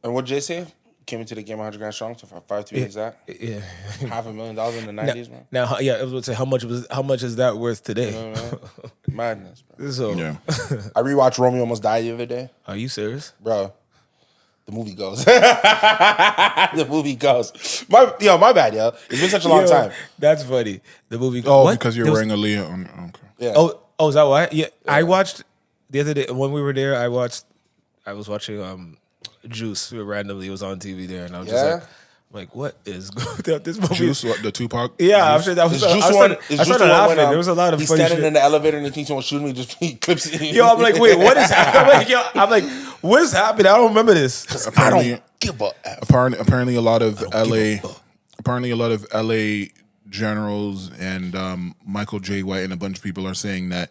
And what Jay say? Came into the game 100 grand strong, so for 5 to be exact. Yeah. $500,000 in the 90s, man. Now, yeah, I was going to say how much is that worth today? You know what I mean? Madness, bro. So, Yeah. I rewatched Romeo Almost Died the other day. Are you serious? Bro, the movie goes. The movie goes. My bad, yo. It's been such a long time. That's funny. The movie. Oh, what? because you're wearing a Leah. Okay. Yeah. Oh, is that why? Yeah, I watched the other day when we were there. I was watching Juice randomly. It was on TV there, and I was just like, what is going on this movie? Juice, what, the Tupac? Yeah, I'm Juice? sure that was. Is Juice I started laughing. There was a lot of he's funny standing shit. in the elevator and he thinks someone's shooting me. He clips it. Yo, I'm like, wait, what is happening? I'm like, what is happening? I don't remember this. Apparently, I don't give a F. apparently a lot of LA generals and Michael J. White and a bunch of people are saying that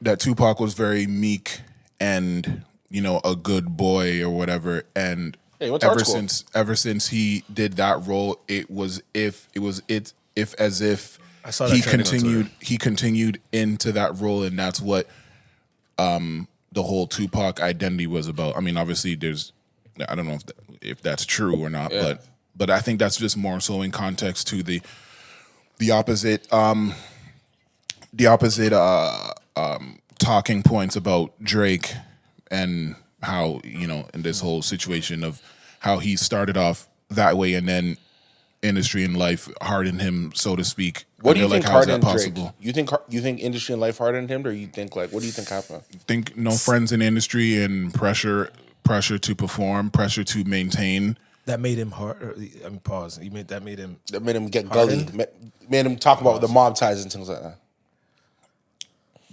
that Tupac was very meek and a good boy or whatever, and ever since he did that role, it was as if he continued into that role, and that's what the whole Tupac identity was about. I mean, obviously, I don't know if that's true or not, but I think that's just more so in context to the opposite talking points about Drake and how in this whole situation of how he started off that way and then industry and life hardened him, so to speak. What do you think hardened Drake? You think industry and life hardened him, or you think what do you think happened? Think no friends in the industry and pressure to perform, pressure to maintain. That made him hard. I mean, pause. That made him get gully. Made him talk about the mob ties and things like that.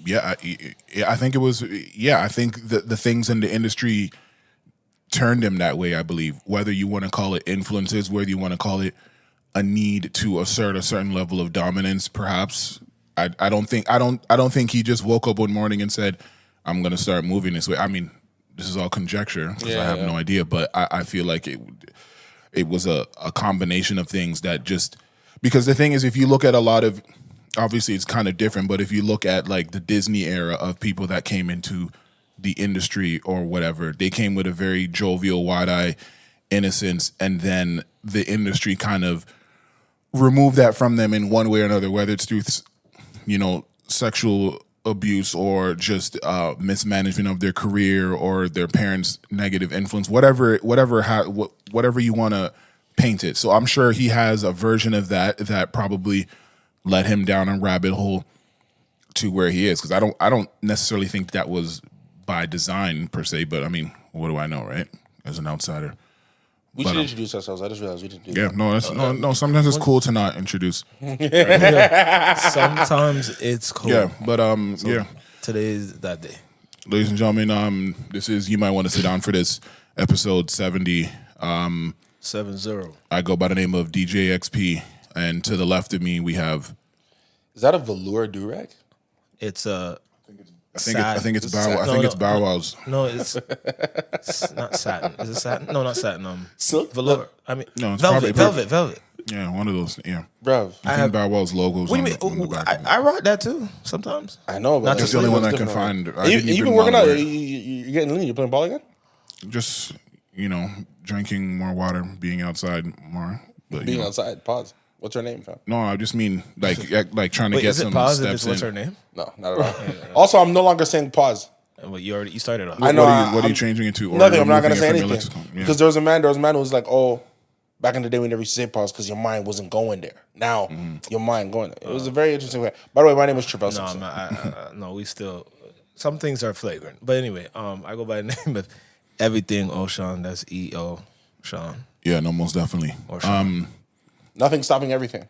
Yeah, I think it was. Yeah, I think the things in the industry turned him that way. I believe, whether you want to call it influences, whether you want to call it a need to assert a certain level of dominance, perhaps. I don't think he just woke up one morning and said, "I'm going to start moving this way." I mean, this is all conjecture because I have no idea, but I feel like it was a combination of things that just because the thing is, if you look at a lot of. Obviously, it's kind of different, but if you look at like the Disney era of people that came into the industry or whatever, they came with a very jovial, wide-eye innocence, and then the industry kind of removed that from them in one way or another, whether it's through, sexual abuse or just mismanagement of their career or their parents' negative influence, whatever you want to paint it. So I'm sure he has a version of that probably led him down a rabbit hole to where he is, because I don't necessarily think that was by design per se, but I mean, what do I know, right? As an outsider, we should introduce ourselves. I just realized we didn't do that. No. Sometimes it's cool to not introduce. Sometimes it's cool. Yeah, but today is that day. Ladies and gentlemen, this is You Might Want to Sit Down for This episode 70. 70. I go by the name of DJXP. And to the left of me, we have. Is that a velour durag? It's I think it's Bow Wow's. No, it's not satin. Is it satin? No, not satin. Silk? Velour. I mean, no, it's velvet. Yeah, one of those. Yeah, bro. I think Bow Wow's logos. What do you mean? On the back I rock that too sometimes. I know, but that's the only one I can find. You've been working out. You're getting lean. You're playing ball again. Just drinking more water, being outside more. But, being outside. Pause. What's her name, fam? No, I just mean like trying to get some steps in. What's her name? No, not at all. Also, I'm no longer saying pause. Well, you started off. I know. What are you changing it to? Nothing. I'm not gonna say anything because there was a man who was like, "Oh, back in the day we never used to say pause because your mind wasn't going there. Now your mind going there." It was a very interesting way. By the way, my name is Trivelle. No, no, we still some things are flagrant. But anyway, I go by the name of EverythingOShauN. That's EO-Shawn. Yeah, no, most definitely. Nothing stopping everything.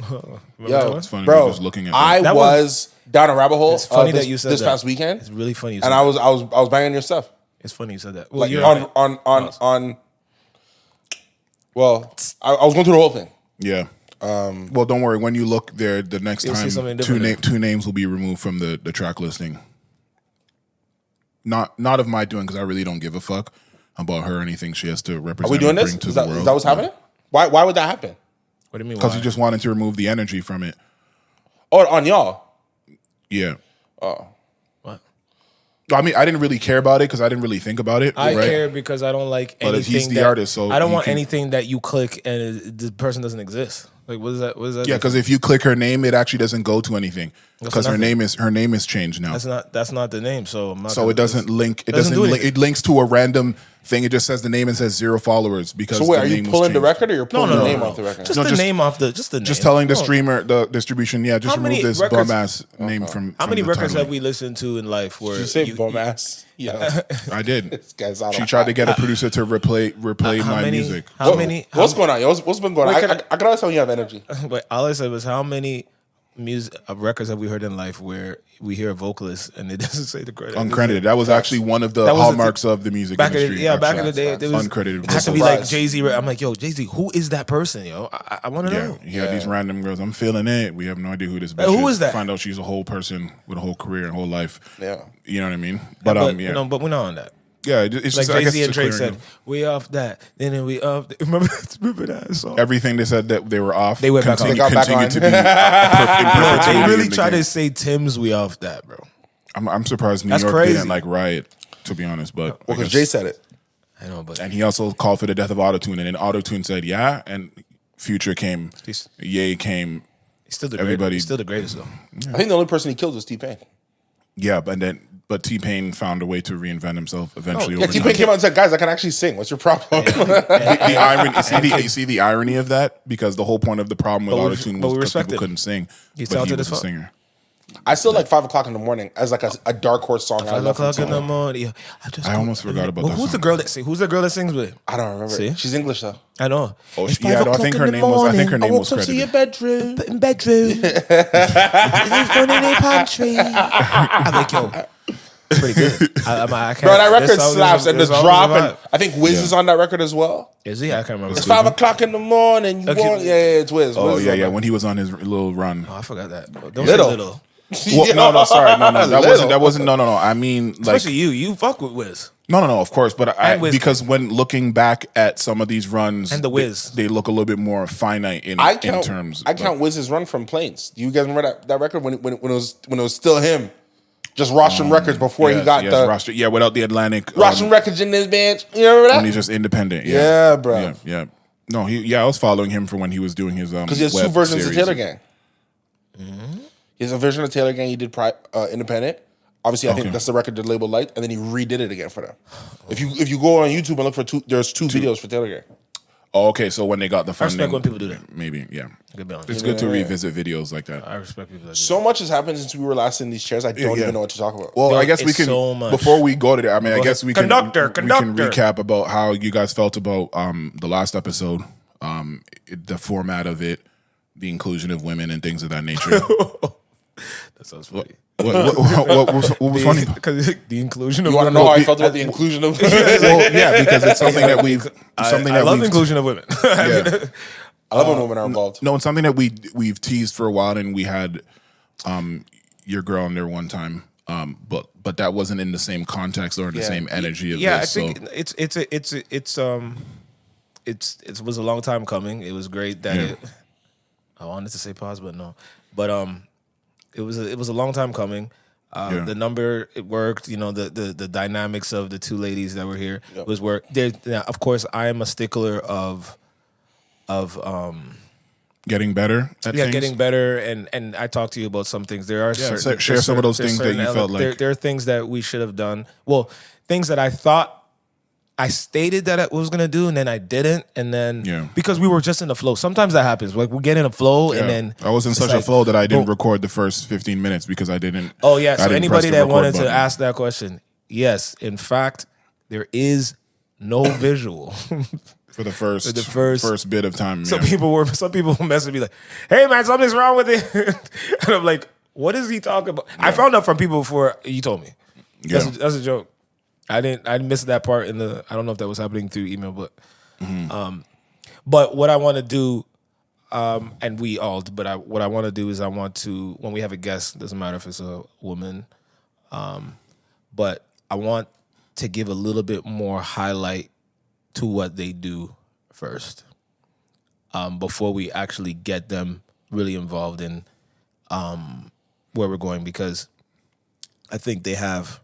Yo, it's funny. Bro, just looking at I was down a rabbit hole. It's funny that you said this that. past weekend. It's really funny. You said and I was banging your stuff. It's funny you said that. Well, on. Well, I was going through the whole thing. Yeah. Well, don't worry. When you look there, the next time two names will be removed from the track listing. Not of my doing, because I really don't give a fuck about her or anything she has to represent. Are we doing this? Is that what's happening? Why would that happen? What do you mean? Because he just wanted to remove the energy from it. Oh, on y'all? Yeah. Oh. What? I mean, I didn't really care about it because I didn't really think about it. I care because I don't like anything. But he's the artist, so I don't want anything that you click and the person doesn't exist. Like, what is that? Yeah, because if you click her name, it actually doesn't go to anything because her name is changed now. That's not the name. So I'm not. So it doesn't link. It doesn't link. It links to a random thing. It just says the name and says 0 followers because. So wait, are you pulling the record or you're pulling the name off the record? Just the name off the. Just telling the streamer, the distribution. Yeah, just remove this bum ass name from. How many records have we listened to in life where you say bum ass? Yeah, I did. This guy's out. She tried to get a producer to replay my music. What's going on? What's been going on? I can always tell you have energy. But all I said was how many records have we heard in life where we hear a vocalist and it doesn't say the credit? Uncredited. That was actually one of the hallmarks of the music industry. Back in the day, it was uncredited. It had to be like Jay-Z. I'm like, yo, Jay-Z, who is that person, yo? I want to know. Yeah, these random girls. I'm feeling it. We have no idea who this bitch who is. is that? Find out she's a whole person with a whole career and whole life. Yeah. You know what I mean? But we're not on that. Yeah, it's like just, Jay-Z and Drake said, we off that, then we off. Remember that song? Everything they said that they were off. They went back on. They got back on. To be they really try to say Tim's we off that, bro. I'm surprised New York didn't like riot, to be honest. But because Jay said it. I know, but and he also called for the death of Autotune, and then Autotune said yeah, and Future came, Ye came. He's still the greatest. He's still the greatest though. Yeah. I think the only person he killed was T-Pain. Yeah, but T-Pain found a way to reinvent himself eventually. Yeah, T-Pain came out and said, "Guys, I can actually sing. What's your problem?" The irony, you see the irony of that, because the whole point of the problem with Autotune was because people couldn't sing. He's but he talented was as a fuck. singer. I still like 5 o'clock in the morning as like a dark horse song. 5 o'clock in the morning. I almost forgot about that. Who's the girl that sings? Who's the girl that sings with him? I don't remember. See? She's English though. I know. Oh, yeah, I think her name was. I think her name was credited. To your bedroom. In bedroom. He's going in a pantry. I'm like, yo. It's pretty good. I can't, bro, that record slaps, and the drop, and I think Wiz is on that record as well. Is he? I can't remember. It's 5 o'clock in the morning. You want? Yeah, it's Wiz. Oh Wiz yeah. When he was on his little run. Oh, I forgot that. Don't say little. Well, no, sorry, no, that wasn't. No. I mean, like, especially you fuck with Wiz. No, of course, but because when looking back at some of these runs and the Wiz, they look a little bit more finite in terms. I count Wiz's run from Planes. Do you guys remember that record when it was still him? Just Rostrum Records before he got the without the Atlantic Rostrum Records in this band. You remember that? When he's just independent. Yeah, bro. Yeah. No, I was following him for when he was doing his because he has 2 versions series. of Taylor Gang. Mm-hmm. He has a version of Taylor Gang he did independent. Obviously, I think that's the record the label liked, and then he redid it again for them. If you go on YouTube and look for there's two videos for Taylor Gang. Oh, okay. So when they got the funding, I respect when people do that. Maybe, yeah. Good balance. It's good to revisit videos like that. I respect people. That do so much has happened since we were last in these chairs. I don't even know what to talk about. Well, I guess we can before we go to that. I mean, I guess we can recap about how you guys felt about the last episode, the format of it, the inclusion of women and things of that nature. That sounds funny. What was funny? Because the inclusion of you want to know how I felt about the inclusion of women? Well, yeah, because it's something that we've. I love the inclusion of women. Yeah. I love when women are involved. No, it's something that we've teased for a while, and we had your girl in there one time, but that wasn't in the same context or in the same energy of this. I think it was a long time coming. It was great that I wanted to say pause, but no, but it was a long time coming. The number, it worked. You know, the dynamics of the 2 ladies that were here was work. Of course, I am a stickler of getting better. Getting better, and I talked to you about some things. There are share some of those things that you felt like there are things that we should have done. Well, things that I thought I stated that I was gonna do, and then I didn't, and then because we were just in the flow. Sometimes that happens. Like we get in a flow, and then I was in such a flow that I didn't record the first 15 minutes because I didn't. Oh yeah. So anybody that wanted to ask that question, yes, in fact, there is no visual for the first bit of time. Some people messaging me like, "Hey man, something's wrong with it," and I'm like, "What is he talking about?" I found out from people before you told me. That's a joke. I missed that part in the. I don't know if that was happening through email, but, but what I want to do, and we all. But what I want to do is I want to, when we have a guest, doesn't matter if it's a woman, but I want to give a little bit more highlight to what they do first, before we actually get them really involved in where we're going, because I think they have.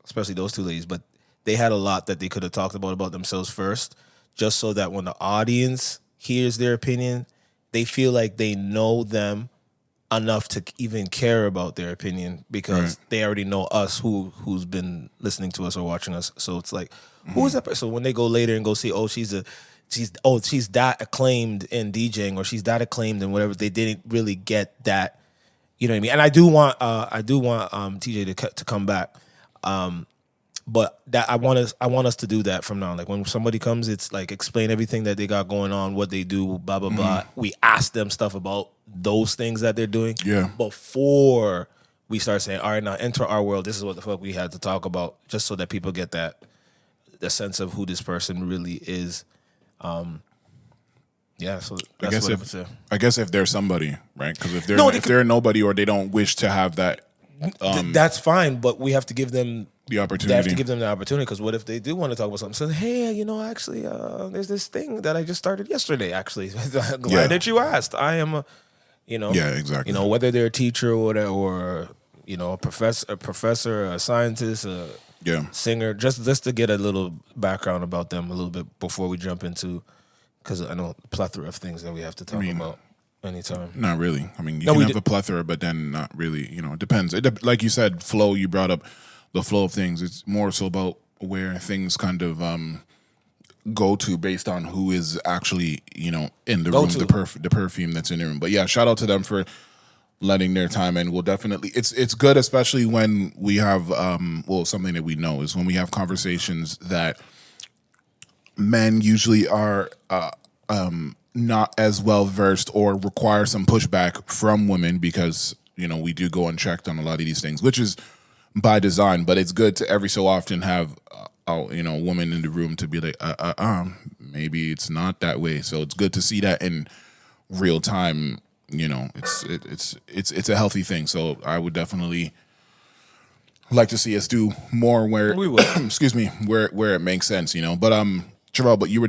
especially those two ladies, but they had a lot that they could have talked about themselves first, just so that when the audience hears their opinion, they feel like they know them enough to even care about their opinion because they already know us who's been listening to us or watching us. So it's like, who is that person? So when they go later and go see, she's that acclaimed in DJing or she's that acclaimed in whatever, they didn't really get that. You know what I mean? And I do want TJ to come back. But that I want us to do that from now on. Like when somebody comes, it's like explain everything that they got going on, what they do, blah blah blah. We ask them stuff about those things that they're doing before we start saying, all right, now enter our world. This is what the fuck we had to talk about, just so that people get the sense of who this person really is. So that's I guess if there's somebody, right? Because if they're nobody or they don't wish to have that, that's fine. But we have to give them the opportunity. They have to give them the opportunity because what if they do want to talk about something? So hey, actually, there's this thing that I just started yesterday. Actually, glad that you asked. I am exactly. Whether they're a teacher or whatever, or a professor, a scientist, a singer, just to get a little background about them a little bit before we jump into, because I know a plethora of things that we have to talk about anytime. Not really. I mean, you can have a plethora, but then not really. It depends. Like you said, flow. You brought up the flow of things. It's more so about where things kind of go to based on who is actually in the room, the perfume that's in the room. But yeah, shout out to them for letting their time in. We'll definitely it's good, especially when we have something that we know is when we have conversations that men usually are not as well versed or require some pushback from women because we do go unchecked on a lot of these things, which is by design. But it's good to every so often have a woman in the room to be like, maybe it's not that way. So it's good to see that in real time. It's a healthy thing. So I would definitely like to see us do more where we will. Excuse me, where it makes sense. But Trivelle, but you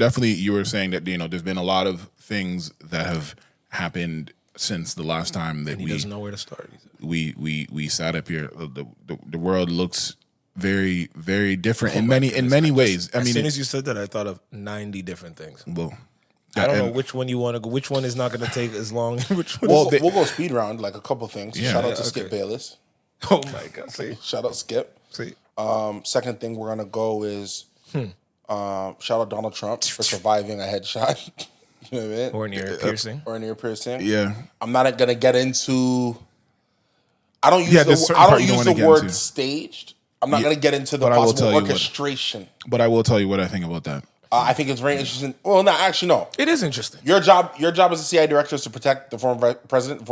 were saying that there's been a lot of things that have happened since the last time that he doesn't know where to start. We sat up here. The world looks very, very different in many ways. As soon as you said that, I thought of 90 different things. Well, I don't know which one you want to go. Which one is not going to take as long? Which one? We'll go speed round, like a couple things. Yeah, Shout out to Skip Bayless. Oh my God! See, shout out Skip. See. Second thing we're gonna go is shout out Donald Trump for surviving a headshot. You know what I mean? Or an ear piercing. Or an ear piercing. Yeah. I'm not gonna get into. I don't use the word staged. I'm not gonna get into the possible orchestration. But I will tell you what I think about that. I think it's very interesting. Well, no, actually, no. It is interesting. Your job as a CIA director is to protect the former president. The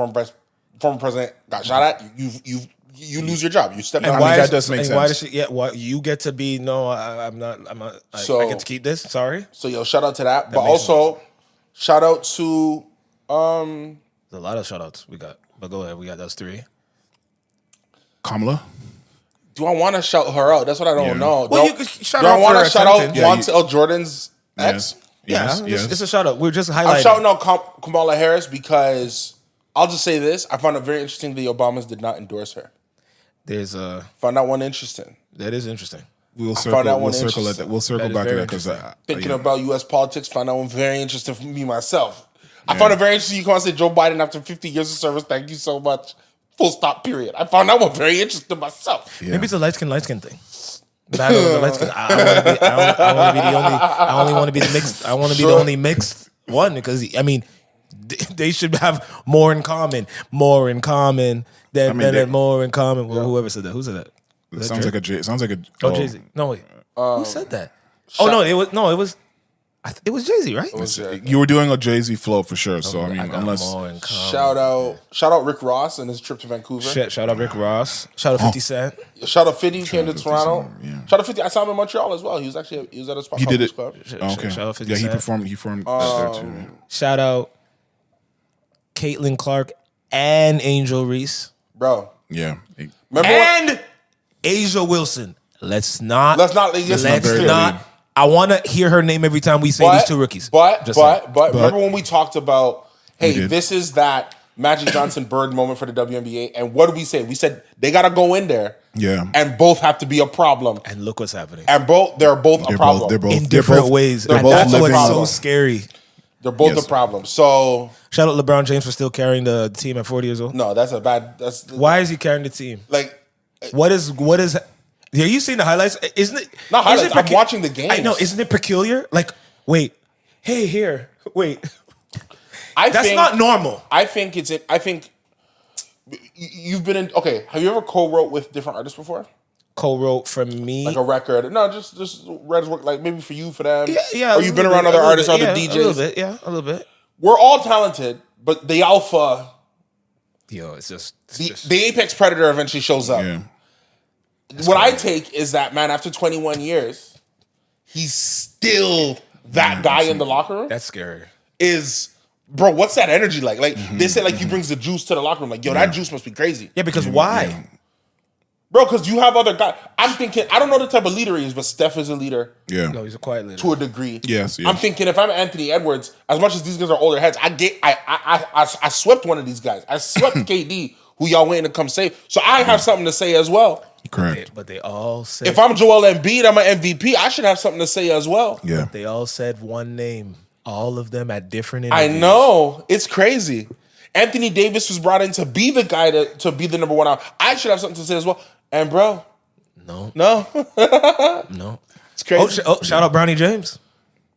former president got shot at. You lose your job. You step down. That does make sense. Why you get to be? No, I'm not. I get to keep this. Sorry. So shout out to that. But also, shout out to. There's a lot of shout outs we got. But go ahead. We got those three. Kamala. Do I want to shout her out? That's what I don't know. Well, you could shout do out. I want to shout out Montel Jordan's ex? Yes. It's a shout out. We're just highlighting. I'm shouting out Kamala Harris because I'll just say this: I found it very interesting the Obamas did not endorse her. Found that one interesting. That is interesting. We'll circle back to that because thinking about U.S. politics, found that one very interesting for me myself. I found it very interesting. You can't say Joe Biden after 50 years of service. Thank you so much. Full stop. Period. I found that one very interesting myself. Yeah. Maybe it's a light skin thing. But I don't know the light skin. I want to be the only. I only want to be the mixed. I want to be the only mixed one because they should have more in common. More in common than more in common. Well, whoever said that. Who said that? It sounds like a Jay-Z. No wait. Who said that? It was Jay-Z, right? You were doing a Jay-Z flow for sure. So unless shout out Rick Ross and his trip to Vancouver. Shout out Rick Ross. Shout out 50 Cent. Shout out 50 who came to Toronto. Shout out 50. I saw him in Montreal as well. He was at a spot. He did it. Club. Okay. Shout out 50 Cent. He performed there too. Right? Shout out Caitlin Clark and Angel Reese. Bro. Yeah. Remember Asia Wilson. Let's not. I want to hear her name every time we say these two rookies. But remember when we talked about, hey, this is that Magic Johnson Bird moment for the WNBA, and what did we say? We said they got to go in there Yeah. And both have to be a problem. And look what's happening. And they're both a problem. They're both in different ways. They're And both that's living what's up. so scary. They're both Yes. a problem. So Shout out LeBron James for still carrying the team at 40 years old. no, that's a bad. That's Why is he carrying the team? like What is? Have you seen the highlights? Isn't it? Not highlights, isn't it I'm watching the games. I know. Isn't it peculiar? Like, wait, hey, here, wait. That's not normal. I think you've been in. Okay, have you ever co-wrote with different artists before? Co-wrote from me. Like a record? No, just read his work. Like maybe for you, for them. Yeah. Or you've been around other artists, other DJs. A little bit. Yeah, a little bit. We're all talented, but the alpha, Yo, it's just the apex predator eventually shows up. Yeah. What I take is that, man, after 21 years, he's still that guy in the locker room. that's scary. Bro, what's that energy like? Like they say, like he brings the juice to the locker room. Like, yo, that juice must be crazy. Yeah, because why? Bro, because you have other guys. I'm thinking, I don't know the type of leader he is, but Steph is a leader Yeah. No, he's a quiet leader. to a degree. Yes. I'm thinking if I'm Anthony Edwards, as much as these guys are older heads, I swept one of these guys. I swept KD, who y'all waiting to come save. So I have something to say as well. Correct. But they all said. If I'm Joel Embiid, I'm an MVP. I should have something to say as well. Yeah. They all said one name. All of them at different I interviews. know. It's crazy. Anthony Davis was brought in to be the guy to be the number one out. I should have something to say as well. And bro, No. it's crazy. Shout out Bronny James.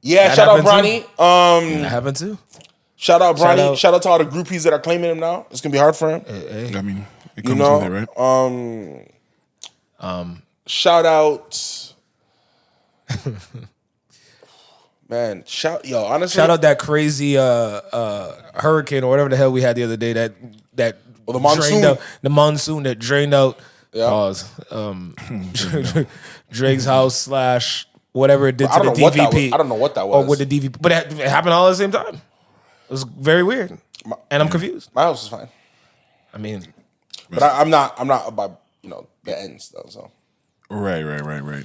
Yeah, That shout out happened Bronny. That happened too. Shout out Bronny. Shout out- Shout out to all the groupies that are claiming him now. It's gonna be hard for him. I mean, it You comes know, with it, right? Shout out, man. Honestly, Shout out that crazy hurricane or whatever the hell we had the other day that the monsoon. drained out, the monsoon that drained out Pause. Drake's house / whatever it did to the DVP. I don't know what that was. Or with the DVP, but it happened all at the same time. It was very weird, and I'm confused. My house is fine, I mean, but I'm not about the ends though. So Right.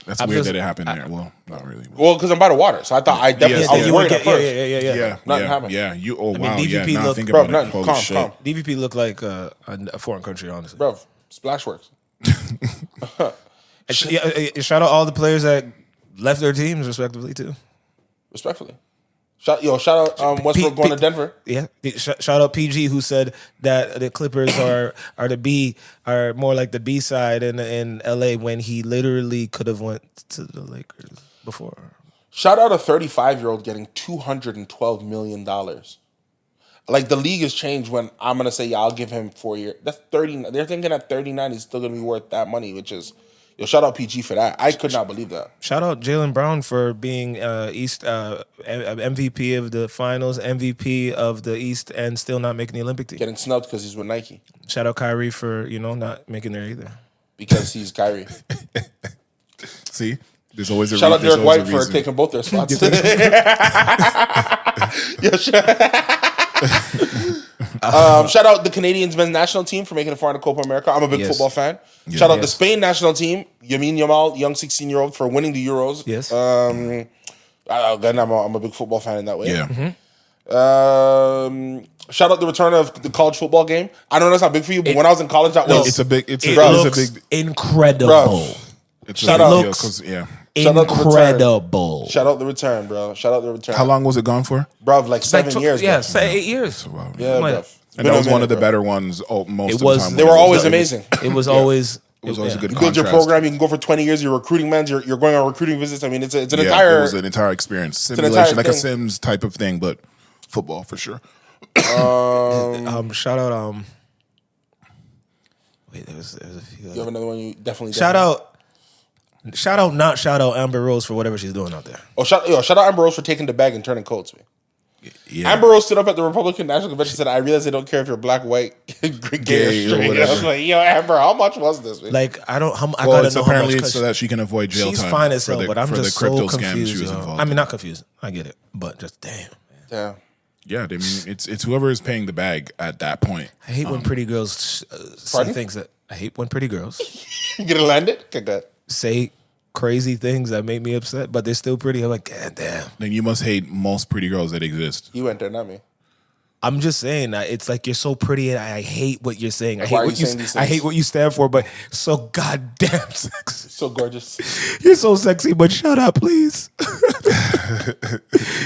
That's weird that it happened there. Well, not really. well, because I'm by the water, so I thought I definitely I was worried at first. Yeah, Nothing happened. Yeah, you. Oh wow. DVP Yeah. Now looked- think Bro, about nothing. it. Holy Calm, shit. calm. DVP looked like a foreign country, honestly. Bro, Splash works. Shout out all the players that left their teams respectively too. Respectfully. Shout out Westbrook going to Denver. Yeah, shout out PG who said that the Clippers are more like the B side in LA when he literally could have went to the Lakers before. Shout out a 35-year-old getting $212 million. Like the league has changed when I'm gonna say I'll give him 4 years. That's 30. They're thinking at 39 he's still gonna be worth that money, which is shout out PG for that. I could not believe that. Shout out Jaylen Brown for being East MVP of the finals, MVP of the East, and still not making the Olympic team. Getting snubbed because he's with Nike. Shout out Kyrie for not making there either. Because he's Kyrie. See, there's always a Shout out Derek White for reason. taking both their spots. Shout out the Canadians men's national team for making it far in the Copa America. I'm a big football fan. Shout out the Spain national team, Yamin Yamal, young 16-year-old, for winning the Euros. Yes. Again, I'm a big football fan in that way. Yeah. Shout out the return of the college football game. I know that's not big for you, but when I was in college, that was It's a big. It's It a looks big. incredible. Bro. It's Shout a out. big deal, Looks- 'cause, yeah. Shout out the return. Incredible. Shout out the return, bro. Shout out the return. How long was it gone for? Bro, like 7 years. Yeah, bro. say 8 years. Wow. Yeah, Like- bro. And that was one of the better ones. Most It of was- the time. They were always amazing. It was always. It was always a good. You build your contrast. program, you can go for 20 years, you're recruiting men, you're going on recruiting visits. I mean, it's an Yeah, entire. it was an entire experience, an simulation, entire like a thing. Sims type of thing, but football for sure. Shout out. Wait, there's a few. You have another one you definitely. Shout out Amber Rose for whatever she's doing out there. Oh, shout out Amber Rose for taking the bag and turning coats, man. Yeah. Amber Rose stood up at the Republican National Convention and said, I realize they don't care if you're black, white, gay, or or straight. I whatever. was like, yo, Amber, how much was this, man? Like I Well, gotta it's know how apparently much. so that she can avoid jail She's time. fine as for hell, the- but I'm for just the crypto so scam confused. she was Yo. involved. I mean, not confused. I get it, but just damn. Yeah. Yeah, I mean, it's whoever is paying the bag at that point. I hate when pretty girls say Pardon? things that I hate when pretty girls You gonna land it? Okay, good. say crazy things that make me upset, but they're still pretty. I'm like, God damn. Then you must hate most pretty girls that exist. You went there, not me. I'm just saying that it's like you're so pretty, and I hate what you're saying. I hate Why are what you saying these I things? hate what you stand for, but so goddamn sexy. So gorgeous. You're so sexy, but shut up, please,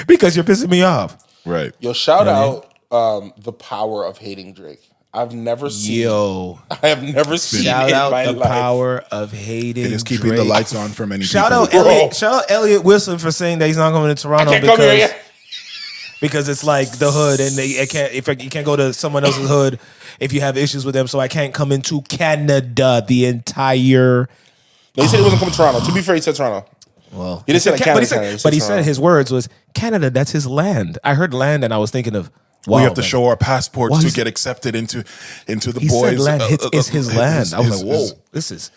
because you're pissing me off. Right. Yo, shout out the power of hating Drake. I've never seen. Yo, I have never seen shout in out my the life. power of hating. It is keeping the Drake. lights on for many Shout people. out Elliot. Shout out Elliot Wilson for saying that he's not coming to Toronto Can't come here yet. because it's like the hood, and you can't go to someone else's hood if you have issues with them. So I can't come into Canada. The entire No, he said he wasn't coming to Toronto. To be fair, he said Toronto. well, He didn't say like Canada. but he said Toronto. his words was Canada. That's his land. I heard land, and I was thinking of wow, We have to man. show our passports Why to is- get accepted into the He boys. said land. It's his land. I was like, whoa, his-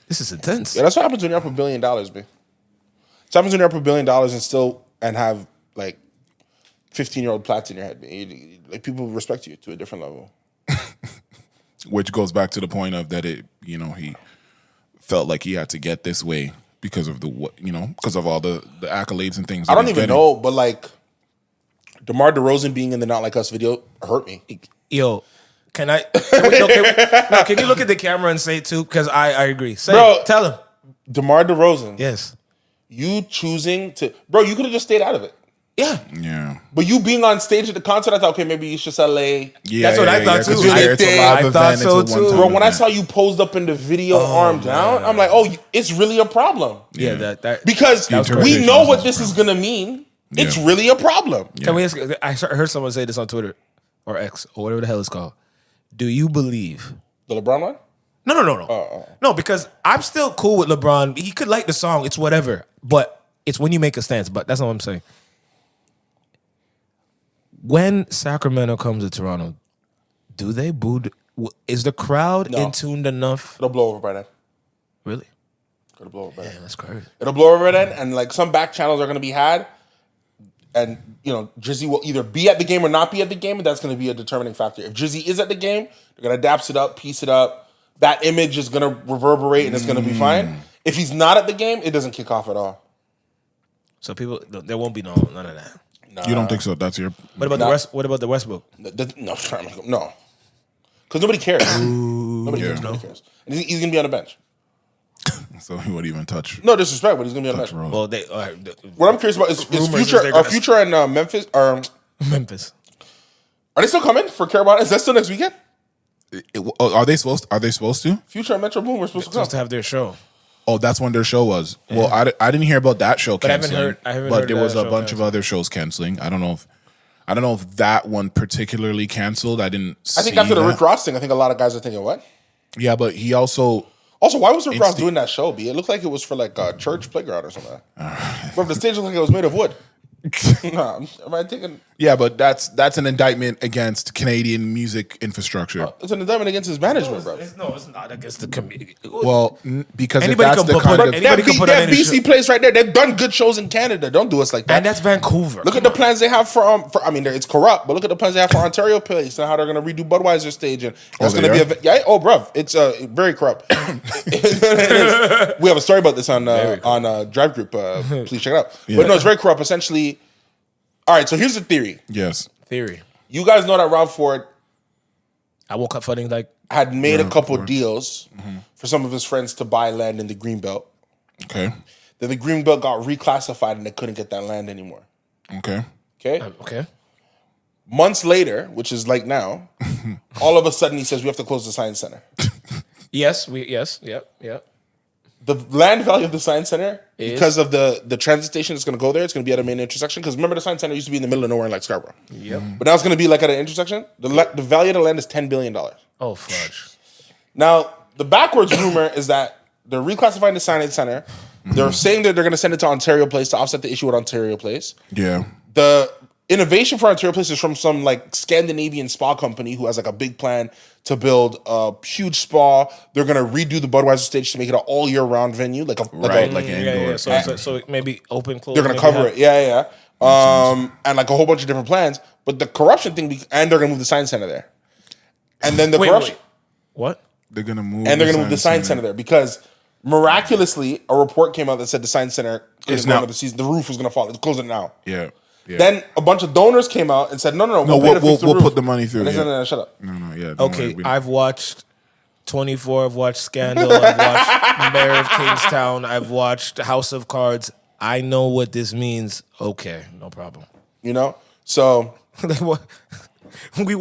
this is intense. Yeah, that's what happens when you're up $1 billion, man. It happens when you're up $1 billion and have like 15-year-old plaits in your head. Man. Like people respect you to a different level. Which goes back to the point of that he felt like he had to get this way because of because of all the accolades and things. I that don't he's even getting. know, but like DeMar DeRozan being in the Not Like Us video hurt me. Yo, can you look at the camera and say it too? Because I agree. Say Bro. it. Tell him. DeMar DeRozan, Yes. you choosing to, bro, you could have just stayed out of it. Yeah. Yeah. But you being on stage at the concert, I thought, okay, maybe you should LA. Yeah, That's what I thought, 'cause too. you're there, it's a live I event, thought it's so, a too. one-time Bro, when I event. saw you posed up in the video, arm down, I'm like, oh, it's really a problem. Yeah. That Because The we interpretation know is what a this is going to mean. It's Yeah. really a problem. Can we ask? I heard someone say this on Twitter or X or whatever the hell it's called. Do you believe? The LeBron one? No. No, because I'm still cool with LeBron. He could like the song. It's whatever. But it's when you make a stance. But that's not what I'm saying. When Sacramento comes to Toronto, do they boo? Is the crowd No. in tuned enough? It'll blow over by then. Really? It'll blow over by then. Damn, that's crazy. It'll blow over then, and like some back channels are going to be had, and Drizzy will either be at the game or not be at the game, and that's going to be a determining factor. If Drizzy is at the game, they're going to daps it up, piece it up. That image is going to reverberate, and it's going to be fine. If he's not at the game, it doesn't kick off at all. So people, there won't be none of that. You don't think so? That's your. What about the rest? What about the Westbrook? No, because nobody cares. Nobody cares. Nobody cares. And he's going to be on the bench. So he wouldn't even touch. No disrespect, but he's going to be on the bench. Rose. Well, What I'm curious about is Rumors is Future. they're Are gonna- Future and Memphis? Are Memphis. they still coming for Carolina? Is that still next weekend? Are they supposed to? Future and Metro Boom are supposed to come. Supposed to have their show. Oh, that's when their show was. Well, I didn't hear about that show I haven't canceling. heard but there that was a show bunch of other shows canceling. I don't know if that one particularly canceled. I didn't. I think see after the that. Rick Ross thing, I think a lot of guys are thinking, what? Yeah, but he also. Also, why was Rick Ross the- doing that show, B? It looked like it was for like a church playground or something. Bro, the stage looked like it was made of wood. Nah, am I thinking? Yeah, but that's an indictment against Canadian music infrastructure. It's an indictment against his management, bro. No, it's not against the community. Well, because if Anybody that's can the put- kind put of anybody can put on That any BC show. place right there, they've done good shows in Canada. Don't do us like that. And that's Vancouver. Look at the plans they have for I mean, it's corrupt, but look at the plans they have for Ontario Place and how they're going to redo Budweiser stage, and that's they going to be are? yeah. Oh, bruv, it's very corrupt. It is. We have a story about this on Drive Group. Please check it out. But no, it's very corrupt. Essentially, all right. So here's the theory. yes. Theory. You guys know that Rob Ford I woke up funny like had made a couple deals for some of his friends to buy land in the Greenbelt. Okay. Then the Greenbelt got reclassified and they couldn't get that land anymore. Okay. Okay. okay. Months later, which is like now, all of a sudden he says we have to close the Science Center. Yep. The land value of the Science Center, Is? because of the transit station that's going to go there, it's going to be at a main intersection. Because remember, the Science Center used to be in the middle of nowhere in like Scarborough. Yep. But now it's going to be like at an intersection. The value of the land is $10 billion. Oh fudge. Now, the backwards rumor is that they're reclassifying the Science Center. They're saying that they're going to send it to Ontario Place to offset the issue with Ontario Place. Yeah. The innovation for Ontario Place is from some like Scandinavian spa company who has like a big plan to build a huge spa. They're gonna redo the Budweiser stage to make it an all year round venue, like an Yeah. indoor. So maybe open, close. They're gonna cover it, yeah. And like a whole bunch of different plans. But the corruption thing, and they're gonna move the Science Center there. And then the corruption, What? They're gonna move. and they're gonna move the Science Center there because miraculously a report came out that said the Science Center is now- now the season. The roof was gonna fall. It's closing now. Yeah. Yeah. Then a bunch of donors came out and said, no, No, pay to fix we'll roof. put the money through. And they Yeah. said, no, shut up. No, yeah. don't Okay, worry, I've watched 24. I've watched Scandal. I've watched Mayor of Kingstown. I've watched House of Cards. I know what this means. Okay, no problem. You know? So Like, what? we.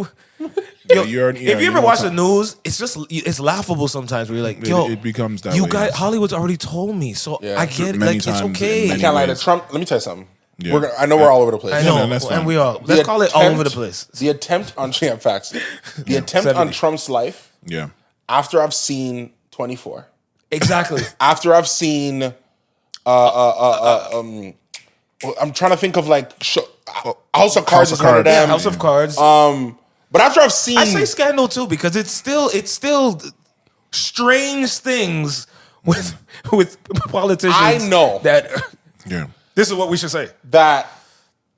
Yeah, Yo, if you ever watch the news, it's laughable sometimes. Where you're like, yo, it becomes that you way, guys, yes. Hollywood's already told me, so Yeah. I get it. Many Like, it's times okay. in I many can't lie to ways. Trump. Let me tell you something. Yeah. I know we're all over the place. I know, no, that's and fine. we all. The Let's call it all over the attempt- place. The attempt on facts. The attempt on 70. Trump's life Yeah. after I've seen 24. Exactly. After I've seen I'm trying to think of like House of Cards is one of Cards. them. Yeah, House of Cards. But after I've seen I say Scandal too because it's still strange things with politicians. I know. that Yeah. this is what we should say. that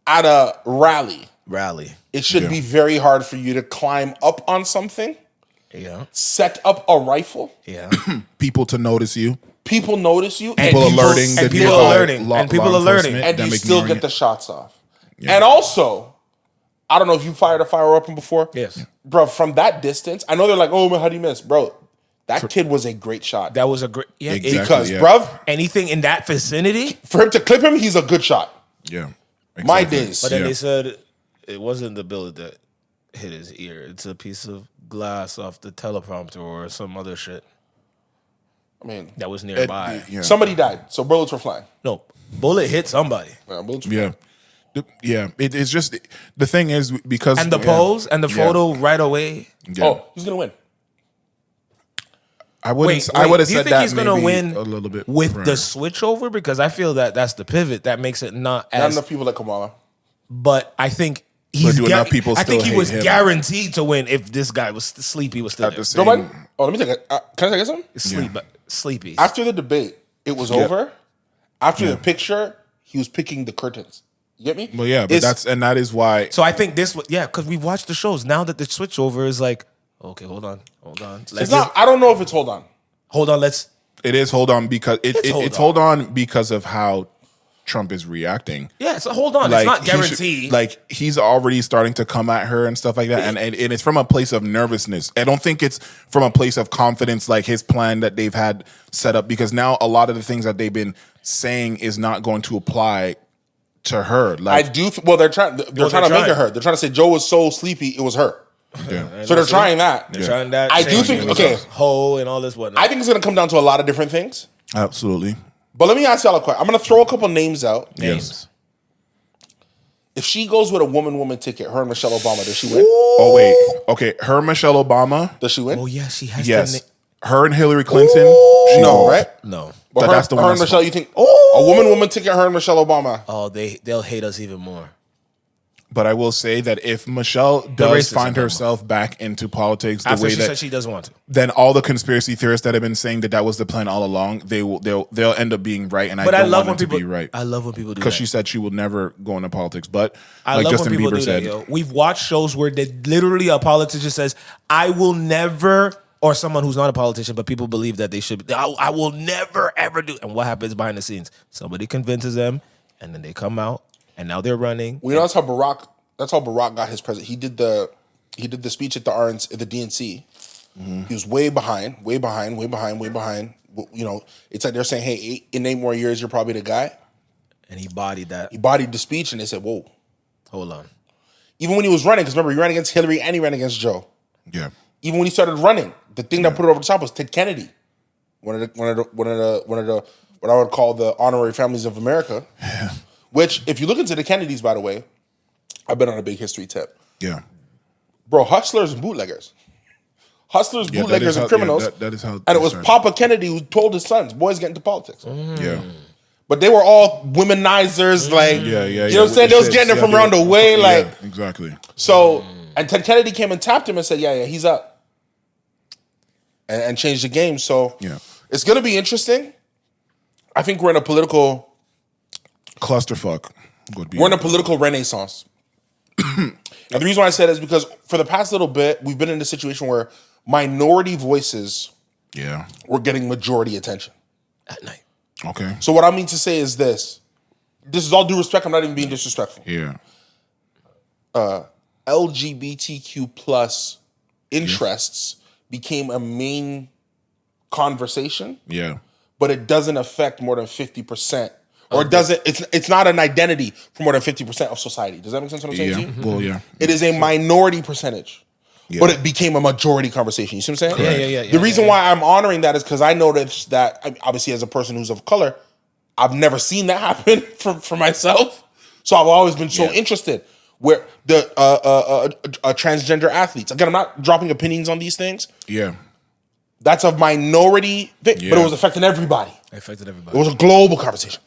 at a rally, Rally. it should Yeah. be very hard for you to climb up on something, Yeah. set up a rifle, Yeah. People to notice you. people notice you, People and you alerting. and the people nearby alerting, and people alerting. enforcement and them you still ignoring get it. the shots off. Yeah. And also, I don't know if you fired a fire weapon before. Yes. Bro, from that distance, I know they're like, oh, man, how do you miss? Bro, that kid was a great shot. That was a great. Yeah. Exactly. Because, yeah. bruv, Anything in that vicinity. for him to clip him, he's a good shot. Yeah. My Exactly. days. But then Yeah. they said it wasn't the bullet that hit his ear. It's a piece of glass off the teleprompter or some other shit I mean, that was nearby. Yeah. somebody died, so bullets were flying. No, bullet hit somebody. Bullets were Yeah. Yeah. It's just the thing is because And the pose and the photo right away. Yeah. Oh, who's going to win? I wouldn't. Wait, I would have do you said think that he's gonna maybe win a little bit with prior. the switchover? Because I feel that that's the pivot that makes it not Not as. enough people like Kamala. But I think he's. do enough people I think still he was hate him? guaranteed to win if this guy was sleepy. Was still At there. the same. Joe Biden? Oh, let me take it. Can I take something? Sleepy. After the debate, it was over. After the picture, he was picking the curtains. You get me? Well, yeah, but that is why. So I think this was because we've watched the shows. Now that the switchover is like, okay, hold on. It's not. I don't know if it's hold on. Hold on. Let's. It is hold on because it's hold on because of how Trump is reacting. Yeah. So hold on. It's not he guaranteed. he's already starting to come at her and stuff like that, and it's from a place of nervousness. I don't think it's from a place of confidence, like his plan that they've had set up. Because now a lot of the things that they've been saying is not going to apply to her. Like I do. Well, they're trying. They're trying to make it her. They're trying to say Joe was so sleepy, it was her. yeah. So they're trying that. They're trying that. I do saying think. he was Okay, a hoe and all this whatnot. I think it's going to come down to a lot of different things. Absolutely. But let me ask y'all a question. I'm going to throw a couple names out. Yes. If she goes with a woman ticket, her and Michelle Obama, does she win? Oh wait. Okay. Her Michelle Obama. Does she win? Oh yeah, she has. Yes. To Her and Hillary Clinton. she No, won't. right? no. But But her, that's the one her and that's Michelle, you think? A woman ticket, her and Michelle Obama. Oh, they'll hate us even more. But I will say that if Michelle does racism, find Obama. herself back into politics the After way she that, said she doesn't want to. then all the conspiracy theorists that have been saying that was the plan all along, they'll end up being right, and But I I don't love want when them to people. be right I love when people do that. because she said she will never go into politics. But I like love Justin when people Bieber do said, that, yo. We've watched shows where literally a politician says, "I will never," or someone who's not a politician, but people believe that they should. I will never ever do. And what happens behind the scenes? Somebody convinces them, and then they come out, and now they're running. Well, you know that's how Barack got his president. He did the speech at the DNC. He was way behind. You know, it's like they're saying, "Hey, in 8 more years, you're probably the guy." And he bodied that. He bodied the speech, and they said, "Whoa." Hold on. Even when he was running, because remember, he ran against Hillary and he ran against Joe. yeah, Even when he started running, the thing that put it over the top was Ted Kennedy, one of the what I would call the honorary families of America. Which, if you look into the Kennedys, by the way, I've been on a big history tip. yeah, Bro, hustlers and bootleggers. Hustlers, Yeah, that bootleggers, is and how- criminals. yeah, that is how and it it was started. Papa Kennedy who told his sons, boys, get into politics. yeah, But they were all womenizers, like, yeah. you know what I'm saying? They was getting it from around the way, like. yeah, exactly. So, and Ted Kennedy came and tapped him and said, yeah, he's up. And changed the game. So, Yeah. it's going to be interesting. I think we're in a political Clusterfuck would be. We're in a political renaissance. And the reason why I said it is because for the past little bit, we've been in a situation where minority voices yeah. were getting majority attention. At night. Okay. So what I mean to say is this. this is all due respect. I'm not even being disrespectful. Yeah. LGBTQ plus interests became a main conversation. Yeah. But it doesn't affect more than 50%. Or it doesn't, it's not an identity for more than 50% of society. Does that make sense what I'm saying to you? Well, yeah. It is a minority percentage. Yeah. But it became a majority conversation. You see what I'm saying? Yeah. The reason why I'm honoring that is because I noticed that, obviously as a person who's of color, I've never seen that happen for myself. So I've always been so interested. Where the transgender athletes, again, I'm not dropping opinions on these things. Yeah. That's a minority thing, but it was affecting everybody. It affected everybody. It was a global conversation.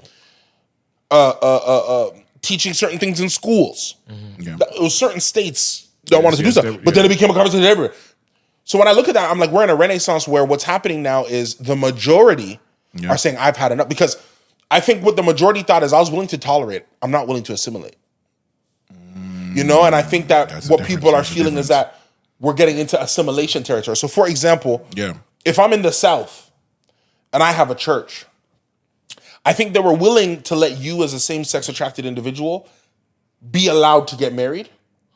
Teaching certain things in schools. Yeah. It was certain states that wanted to do stuff, but then it became a conversation everywhere. So when I look at that, I'm like, we're in a renaissance where what's happening now is the majority are saying, I've had enough. Because I think what the majority thought is I was willing to tolerate. I'm not willing to assimilate. You know, and I think that what people are feeling is that we're getting into assimilation territory. So for example, if I'm in the South and I have a church, I think they were willing to let you as a same-sex attracted individual be allowed to get married.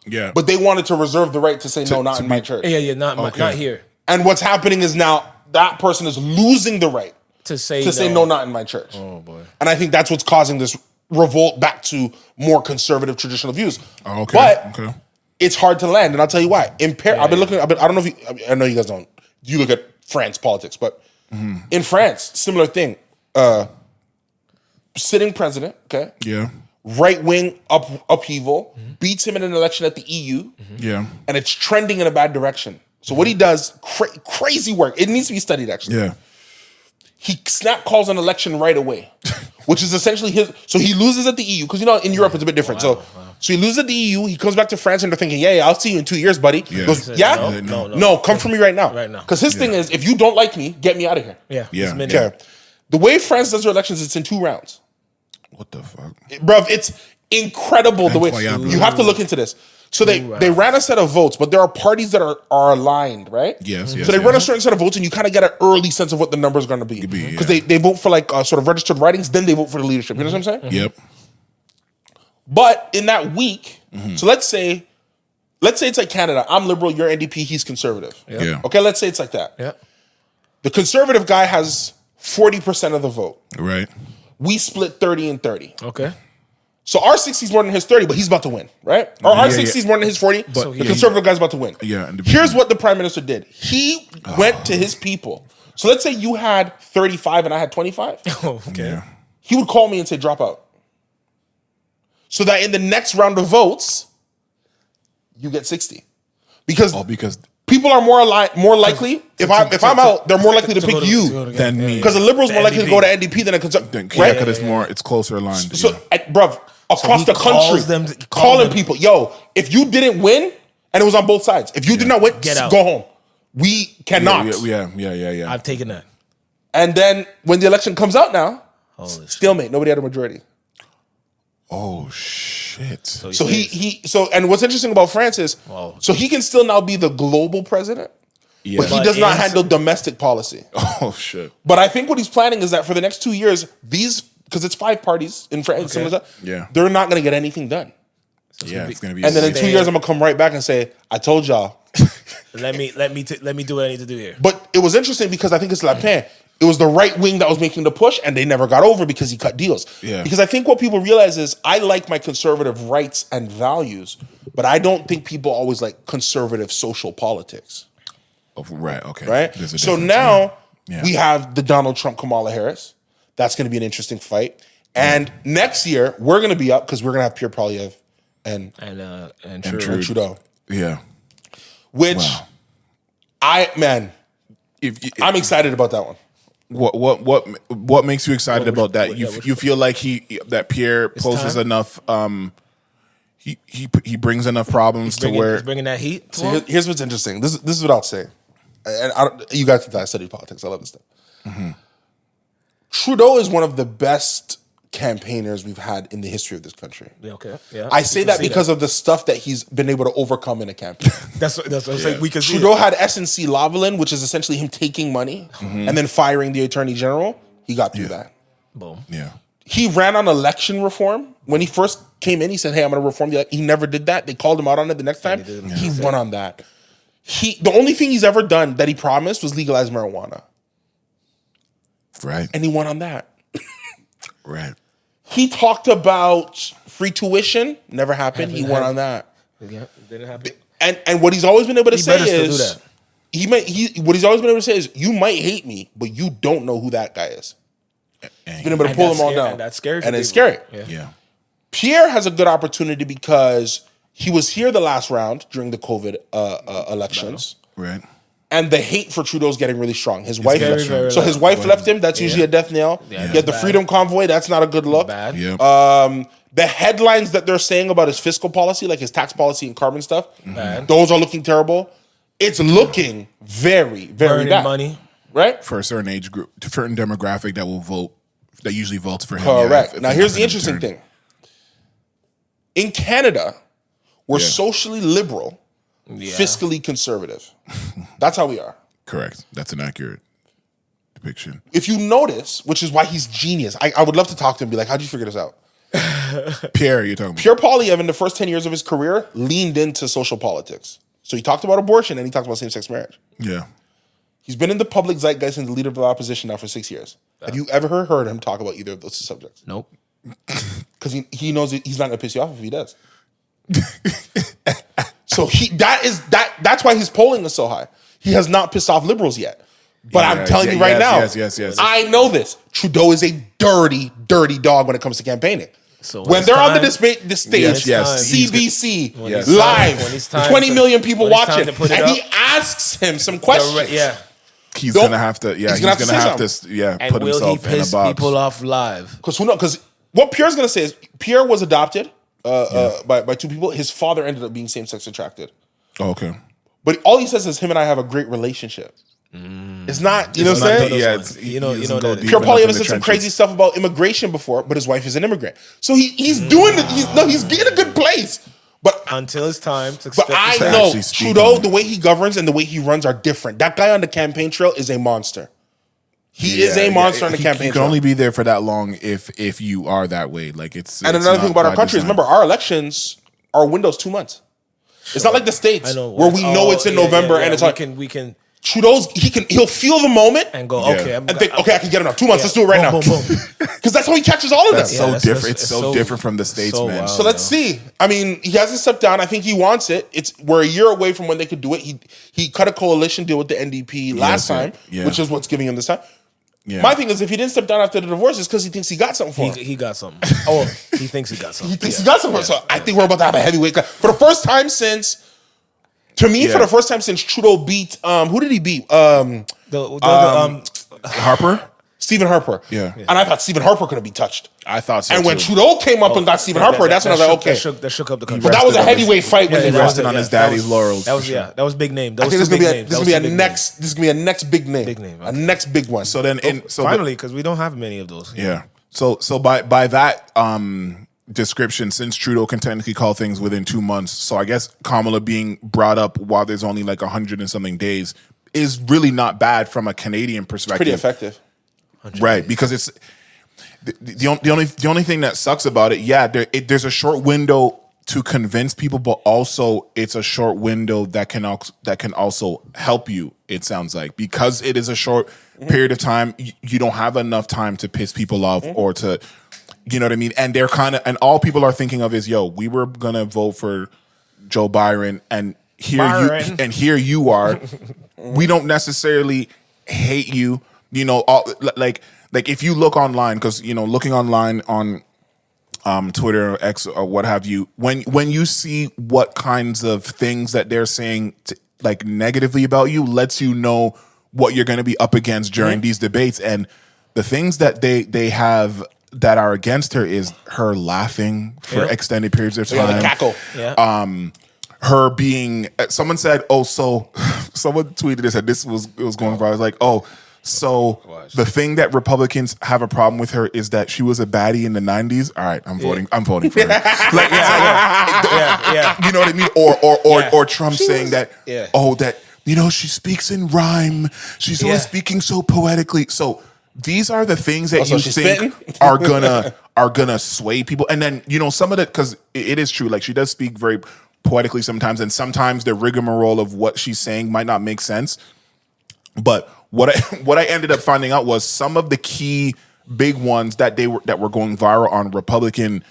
Yeah. But they wanted to reserve the right to say, no, not in my church. Yeah, not here. And what's happening is now that person is losing the right to say no, not in my church. Oh, boy. And I think that's what's causing this revolt back to more conservative traditional views. Oh, okay. But it's hard to land, and I'll tell you why. I don't know if I know you guys don't. You look at France politics, but in France, similar thing. Sitting president, okay? Yeah. Right-wing upheaval, beats him in an election at the EU. Yeah. And it's trending in a bad direction. So what he does, crazy work. It needs to be studied, actually. Yeah. He snap calls an election right away, which is essentially his. So he loses at the EU because in Europe it's a bit different. So he loses at the EU. He comes back to France and they're thinking, yeah, I'll see you in 2 years, buddy. Yeah. He goes, no, come for me right now. Right now. Because his thing is, if you don't like me, get me out of here. Yeah. Okay. The way France does their elections, it's in 2 rounds. What the fuck, bruv? It's incredible the way you have to look into this. So they ran a set of votes, but there are parties that are aligned, right? Yes. So they run a certain set of votes, and you kind of get an early sense of what the number is going to be. Because they vote for like sort of registered writings, then they vote for the leadership. You know what I'm saying? Yep. But in that week, so let's say it's like Canada. I'm liberal, you're NDP, he's conservative. Yeah. Okay, let's say it's like that. Yeah. The conservative guy has 40% of the vote. Right. We split 30 and 30. Okay. So our 60 is more than his 30, but he's about to win, right? Or our 60 is more than his 40, but the conservative guy's about to win. Yeah. Here's what the prime minister did. He went to his people. So let's say you had 35 and I had 25. Okay. Yeah. He would call me and say, drop out. So that in the next round of votes, you get 60. Because people are more likely, if I'm out, they're more likely to pick you than me. Because a liberal's more likely to go to NDP than a conservative. Right? Because it's closer aligned. So, bruv, across the country, calling people, yo, if you didn't win, and it was on both sides, if you did not win, get out. Go home. We cannot. Yeah. I've taken that. And then when the election comes out now, Holy stalemate. Nobody had a majority. Oh shit. So and what's interesting about France is, so he can still now be the global president, but he does not handle domestic policy. Oh shit. But I think what he's planning is that for the next 2 years, because it's 5 parties in France, they're not going to get anything done. It's going to be. And then in 2 years, I'm going to come right back and say, I told y'all. Let me do what I need to do here. But it was interesting because I think it's Le Pen. It was the right wing that was making the push, and they never got over because he cut deals. Yeah. Because I think what people realize is I like my conservative rights and values, but I don't think people always like conservative social politics. Oh, right. Okay. Right. So now we have the Donald Trump Kamala Harris. That's going to be an interesting fight. And next year we're going to be up because we're going to have Pierre Poilievre and Trudeau. Yeah. Which I'm excited about that one. What makes you excited about that? You feel like that Pierre poses enough. He brings enough problems to where he's bringing that heat. So here's what's interesting. This is what I'll say. And you guys can tell I study politics. I love this stuff. Mm-hmm. Trudeau is one of the best campaigners we've had in the history of this country. Yeah, okay. Yeah. I say that because of the stuff that he's been able to overcome in a campaign. That's what I'm saying. We can see Trudeau had SNC Lavalin, which is essentially him taking money and then firing the attorney general. He got through that. Boom. Yeah. He ran on election reform. When he first came in, he said, hey, I'm going to reform the. He never did that. They called him out on it the next time. He won on that. The only thing he's ever done that he promised was legalize marijuana. Right. And he won on that. Right. He talked about free tuition. Never happened. He won on that. Yeah, didn't happen. And what he's always been able to say better still is, do that. what he's always been able to say is, you might hate me, but you don't know who that guy is. He's been able to pull them all down. And that's scary. And it's scary. Yeah. Pierre has a good opportunity because he was here the last round during the COVID elections. Right. And the hate for Trudeau's getting really strong. His wife very, left him. very So low. his wife left him. That's usually a death knell. Yeah, he had the bad. Freedom Convoy. That's not a good look. Bad. Yep. The headlines that they're saying about his fiscal policy, like his tax policy and carbon stuff, Bad. those are looking terrible. It's looking very, very Burning bad. money. Right? For a certain age group, a certain demographic that will vote, that usually votes for him. Correct. Yeah, if Now, it's here's the gonna interesting turn. thing. In Canada, we're Yeah. socially liberal, fiscally conservative. That's how we are. Correct. That's an accurate depiction. If you notice, which is why he's genius, I would love to talk to him and be like, how'd you figure this out? Pierre, you're talking about. Pierre Poilievre, in the first 10 years of his career, leaned into social politics. So he talked about abortion and he talked about same-sex marriage. Yeah. He's been in the public zeitgeist and the leader of the opposition now for 6 years. Have you ever heard him talk about either of those two subjects? Nope. Because he knows he's not going to piss you off if he does. So that's why his polling is so high. He has not pissed off liberals yet. But Yeah, I'm telling you right yes, now, yes. I know this. Trudeau is a dirty, dirty dog when it comes to campaigning. So When they're on the stage, Yes. CBC, Yes. live, When it's time 20 to- million people when it's time watching, to put it and he up. asks him some questions. Yeah. He's Don't- gonna have to. Yeah, he's he's gonna gonna have have to to. say Yeah, And put will he himself in a piss box. people off live? Because what Pierre's going to say is Pierre was adopted by two people. His father ended up being same-sex attracted. Oh, okay. But all he says is him and I have a great relationship. It's not, you know what I'm saying? Yeah, You know doesn't go that- deep Pierre enough in Poilievre the said some trenches. crazy stuff about immigration before, but his wife is an immigrant. So he's doing it. He's in a good place. But Until it's time to But step I aside. know actually speak Trudeau, on it. the way he governs and the way he runs are different. That guy on the campaign trail is a monster. He is a monster on the campaign You can trail. only be there for that long if you are that way. Like it's. And it's another thing not about our by country is, design. remember, our elections are windows 2 months. It's not like the States I know where we know it's in November and it's we like can Trudeau's. He'll feel the moment and go. Yeah. Okay, and think, okay, I can get him now. 2 months. Let's do it right now. Boom, boom. Because that's how he catches all of That's them. so that's- different. that's- It's it's so so- different from the States, so man. wild. So let's see. I mean, he hasn't stepped down. I think he wants it. We're a year away from when they could do it. He cut a coalition deal with the NDP last time, yeah. which is what's giving him this time. Yeah. My thing is, if he didn't step down after the divorce, it's because he thinks he got something for him. He got something. Oh, he thinks he got something. He thinks he got something. So I think we're about to have a heavyweight clash. For the first time since, to me, Yeah. for the first time since Trudeau beat, who did he beat? Harper. Stephen Harper. Yeah. And I thought Stephen Harper couldn't be touched. I thought so. And when too. Trudeau came up and got Stephen Harper, that's when I was like, okay. That shook up the country. But that was a rested on his- heavyweight fight when he they rested lost. on his daddy's laurels. That was for sure. that was big name. I Those think two big names. this is gonna be a next big name. Big name, A okay. next big one. So then, Finally, because we don't have many of those. yeah. So by that description, since Trudeau can technically call things within 2 months, so I guess Kamala being brought up while there's only like 100 and something days is really not bad from a Canadian perspective. Pretty effective. Right, because it's the only thing that sucks about it. Yeah, there's a short window to convince people, but also it's a short window that can also help you. It sounds like because it is a short period of time, you don't have enough time to piss people off or to, you know what I mean. And they're and all people are thinking of is, yo, we were gonna vote for Joe Byron, and here you are. We don't necessarily hate you. You know, like if you look online, because looking online on Twitter or X or what have you, when you see what kinds of things that they're saying like negatively about you, lets you know what you're going to be up against during these debates. And the things that they have that are against her is her laughing for extended periods of time. Yeah, the cackle. Yeah. Her being, someone said, someone tweeted this and it was going viral. I was like, so the thing that Republicans have a problem with her is that she was a baddie in the 90s. All right, I'm voting for her. Like, you know what I mean? Or Trump saying that, that she speaks in rhyme. She's always speaking so poetically. So these are the things that Also, you she's think spitting. are gonna sway people. And then some of it, because it is true. Like, she does speak very poetically sometimes, and sometimes the rigmarole of what she's saying might not make sense. But what I ended up finding out was some of the key big ones that were going viral on Republican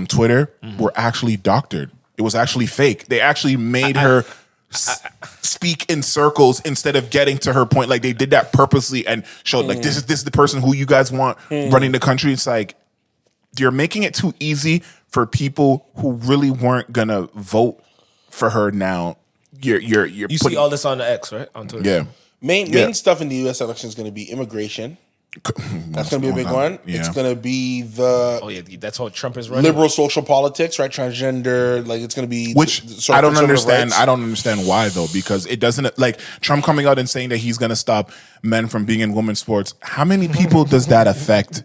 Twitter were actually doctored. It was actually fake. They actually made her speak in circles instead of getting to her point. Like, they did that purposely and showed like this is the person who you guys want running the country. It's like, you're making it too easy for people who really weren't gonna vote for her. Now you see all this on the X, right? On Twitter. Yeah. Main stuff in the U.S. election is going to be immigration. That's going to be a big one. Yeah. It's going to be the that's how Trump is running. liberal social politics, right? Transgender, like, it's going to be which I don't understand. I don't understand why, though, because it doesn't, like, Trump coming out and saying that he's going to stop men from being in women's sports. How many people does that affect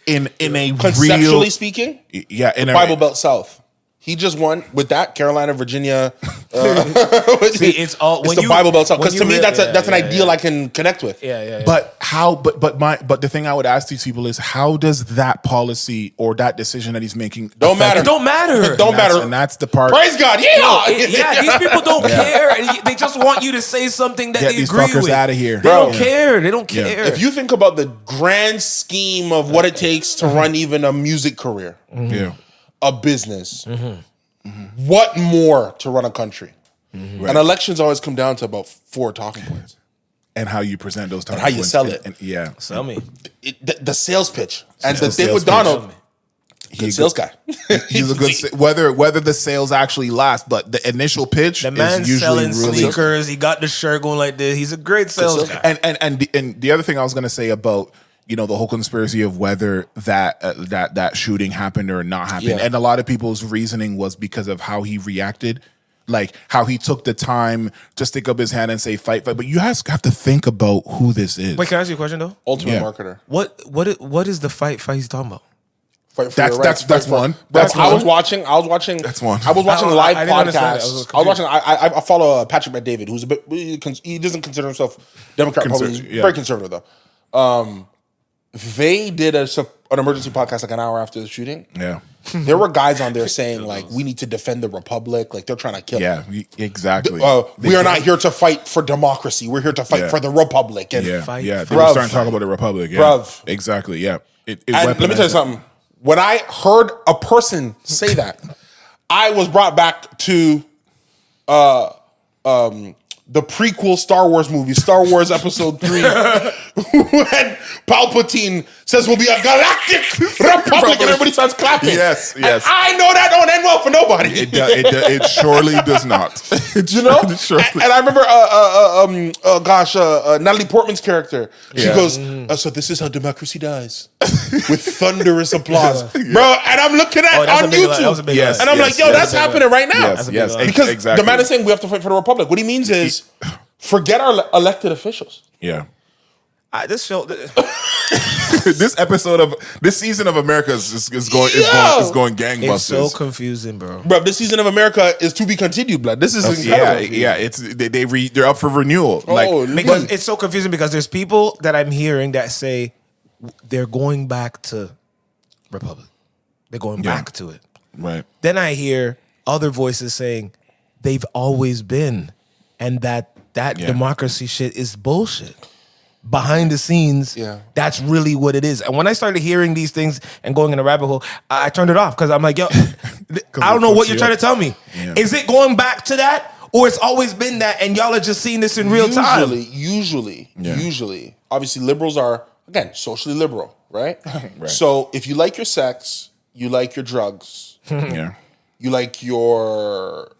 in a conceptually real speaking? Yeah, in a Bible Belt South. He just won with that Carolina, Virginia. See, it's the Bible Belt South, because to me that's an ideal I can connect with. Yeah. But how? But the thing I would ask these people is, how does that policy or that decision that he's making Don't matter. It don't matter. It don't matter. And that's the part. Praise God. Yeah. These people don't care. They just want you to say something that Get they these agree fuckers with. out of here. They don't care. They don't care. If you think about the grand scheme of what it takes to run even a music career, Yeah. a business, what more to run a country? Right. And elections always come down to about 4 talking points. And how you present those talking how you points. sell it. Yeah. Tell me. The sales pitch. And the Sales thing with pitch. Donald, good sales guy. He's a good whether the sales actually last, but the initial pitch The man's is usually selling really sneakers. He got the shirt going like this. He's a great sales guy. and the other thing I was going to say about the whole conspiracy of whether that shooting happened or not happened, and a lot of people's reasoning was because of how he reacted, like how he took the time to stick up his hand and say fight. But you guys have to think about who this is. Wait, can I ask you a question though? Ultimate marketer. What is the fight he's talking about? Fight for That's your rights. that's Fight for- one. Bro, That's I was one. watching. That's one. I was watching live I didn't understand it. I podcasts. was I was watching. I follow Patrick Bet-David, who's a bit. He doesn't consider himself Democrat. He's very conservative though. They did an emergency podcast like an hour after the shooting. Yeah. There were guys on there saying like, we need to defend the republic. Like, they're trying to kill. Yeah. Exactly. We are not here to fight for democracy. We're here to fight for the republic. And Yeah. Fight Yeah. for- They were starting to talk about the republic. Yeah. Bruv. Exactly. Yeah. And let me tell you something. When I heard a person say that, I was brought back to the prequel Star Wars movie, Star Wars Episode 3, when Palpatine says we'll be a galactic republic and everybody starts clapping. Yes. And I know that don't end well for nobody. It surely does not. You know? And I remember, Natalie Portman's character. She goes, so this is how democracy dies. With thunderous applause. Bro, and I'm looking at on YouTube. And I'm like, yo, that's happening right now. Yes. Because exactly. the man is saying we have to fight for the republic. What he means is, forget our elected officials. Yeah. This show. This season of America is going gangbusters. It's so confusing, bro. Bro, this season of America is to be continued, blood. This is incredible. Yeah. They're up for renewal. Because it's so confusing because there's people that I'm hearing that say they're going back to Republic. They're going back to it. Right. Then I hear other voices saying they've always been, and that democracy shit is bullshit. Behind the scenes, that's really what it is. And when I started hearing these things and going in a rabbit hole, I turned it off because I'm like, yo, I don't know what you're trying to tell me. Yeah. Is it going back to that? Or it's always been that and y'all are just seeing this in real time? Usually, obviously liberals are, again, socially liberal, right? Right. So if you like your sex, you like your drugs, you like your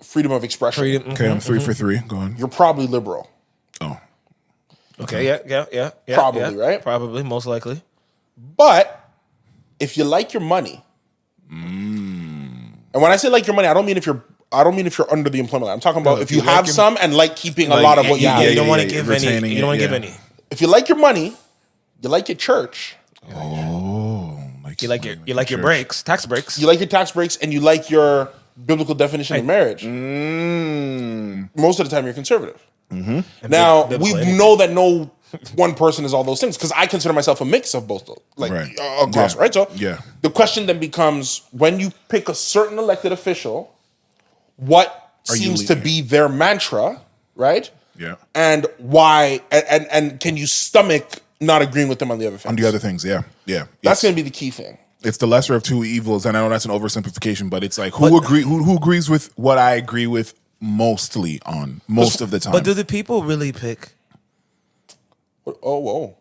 freedom of expression. Okay, I'm 3 for 3. Go on. You're probably liberal. Oh. Okay, yeah. Probably, right? Probably, most likely. But if you like your money, and when I say like your money, I don't mean if you're under the employment line. I'm talking about if you have some and like keeping a lot of what you have. You don't want to give any. You don't want to give any. If you like your money, you like your church. You like your breaks, tax breaks. You like your tax breaks, and you like your biblical definition of marriage. Most of the time, you're conservative. Now we know that no one person is all those things, because I consider myself a mix of both, like Right. across, Yeah. right? So Yeah. the question then becomes, when you pick a certain elected official, what Are you seems to leaning? be their mantra, right? Yeah. And why, and can you stomach not agreeing with them on the other things? On the other things, yeah. That's going to be the key thing. It's the lesser of two evils, and I know that's an oversimplification, but it's like who agrees with what I agree with mostly on most of the time. But do the people really pick? Oh, whoa.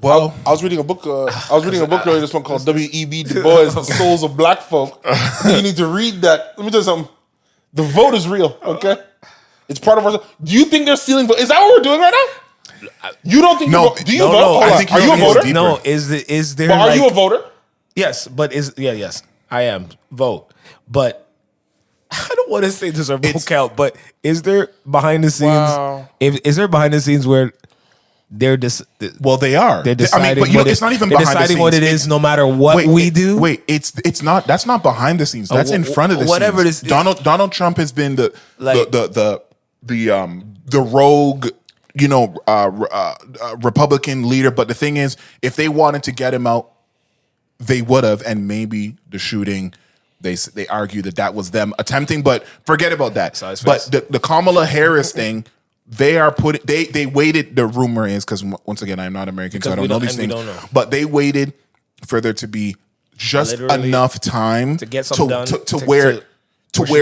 Well, I was reading a book. I was reading a book earlier. This one called W.E.B. Du Bois, "The Souls of Black Folk." You need to read that. Let me tell you something. The vote is real. Okay, it's part of our. Do you think they're stealing vote? Is that what we're doing right now? You don't think? No, do you no, vote? no, Hold I on. think Are you a you're voter? deeper. No, is there? But are like, you a voter? Yes, but yes, I am. Vote, but I don't want to say this or vote count. But is there behind the scenes? Wow. Is there behind the scenes where they're well, they are. they're deciding? but you know, it's not even they're behind the deciding scenes. what it is, no matter what we do. Wait, it's not. That's not behind the scenes. That's in front of the whatever scenes. it is. Donald Trump has been the rogue, Republican leader. But the thing is, if they wanted to get him out, they would have, and maybe the shooting. They argue that was them attempting, but forget about that. But the Kamala Harris thing, they are putting. They waited. The rumor is, because once again, I'm not American, so I don't know these things. But they waited for there to be just Literally enough time to get something done to where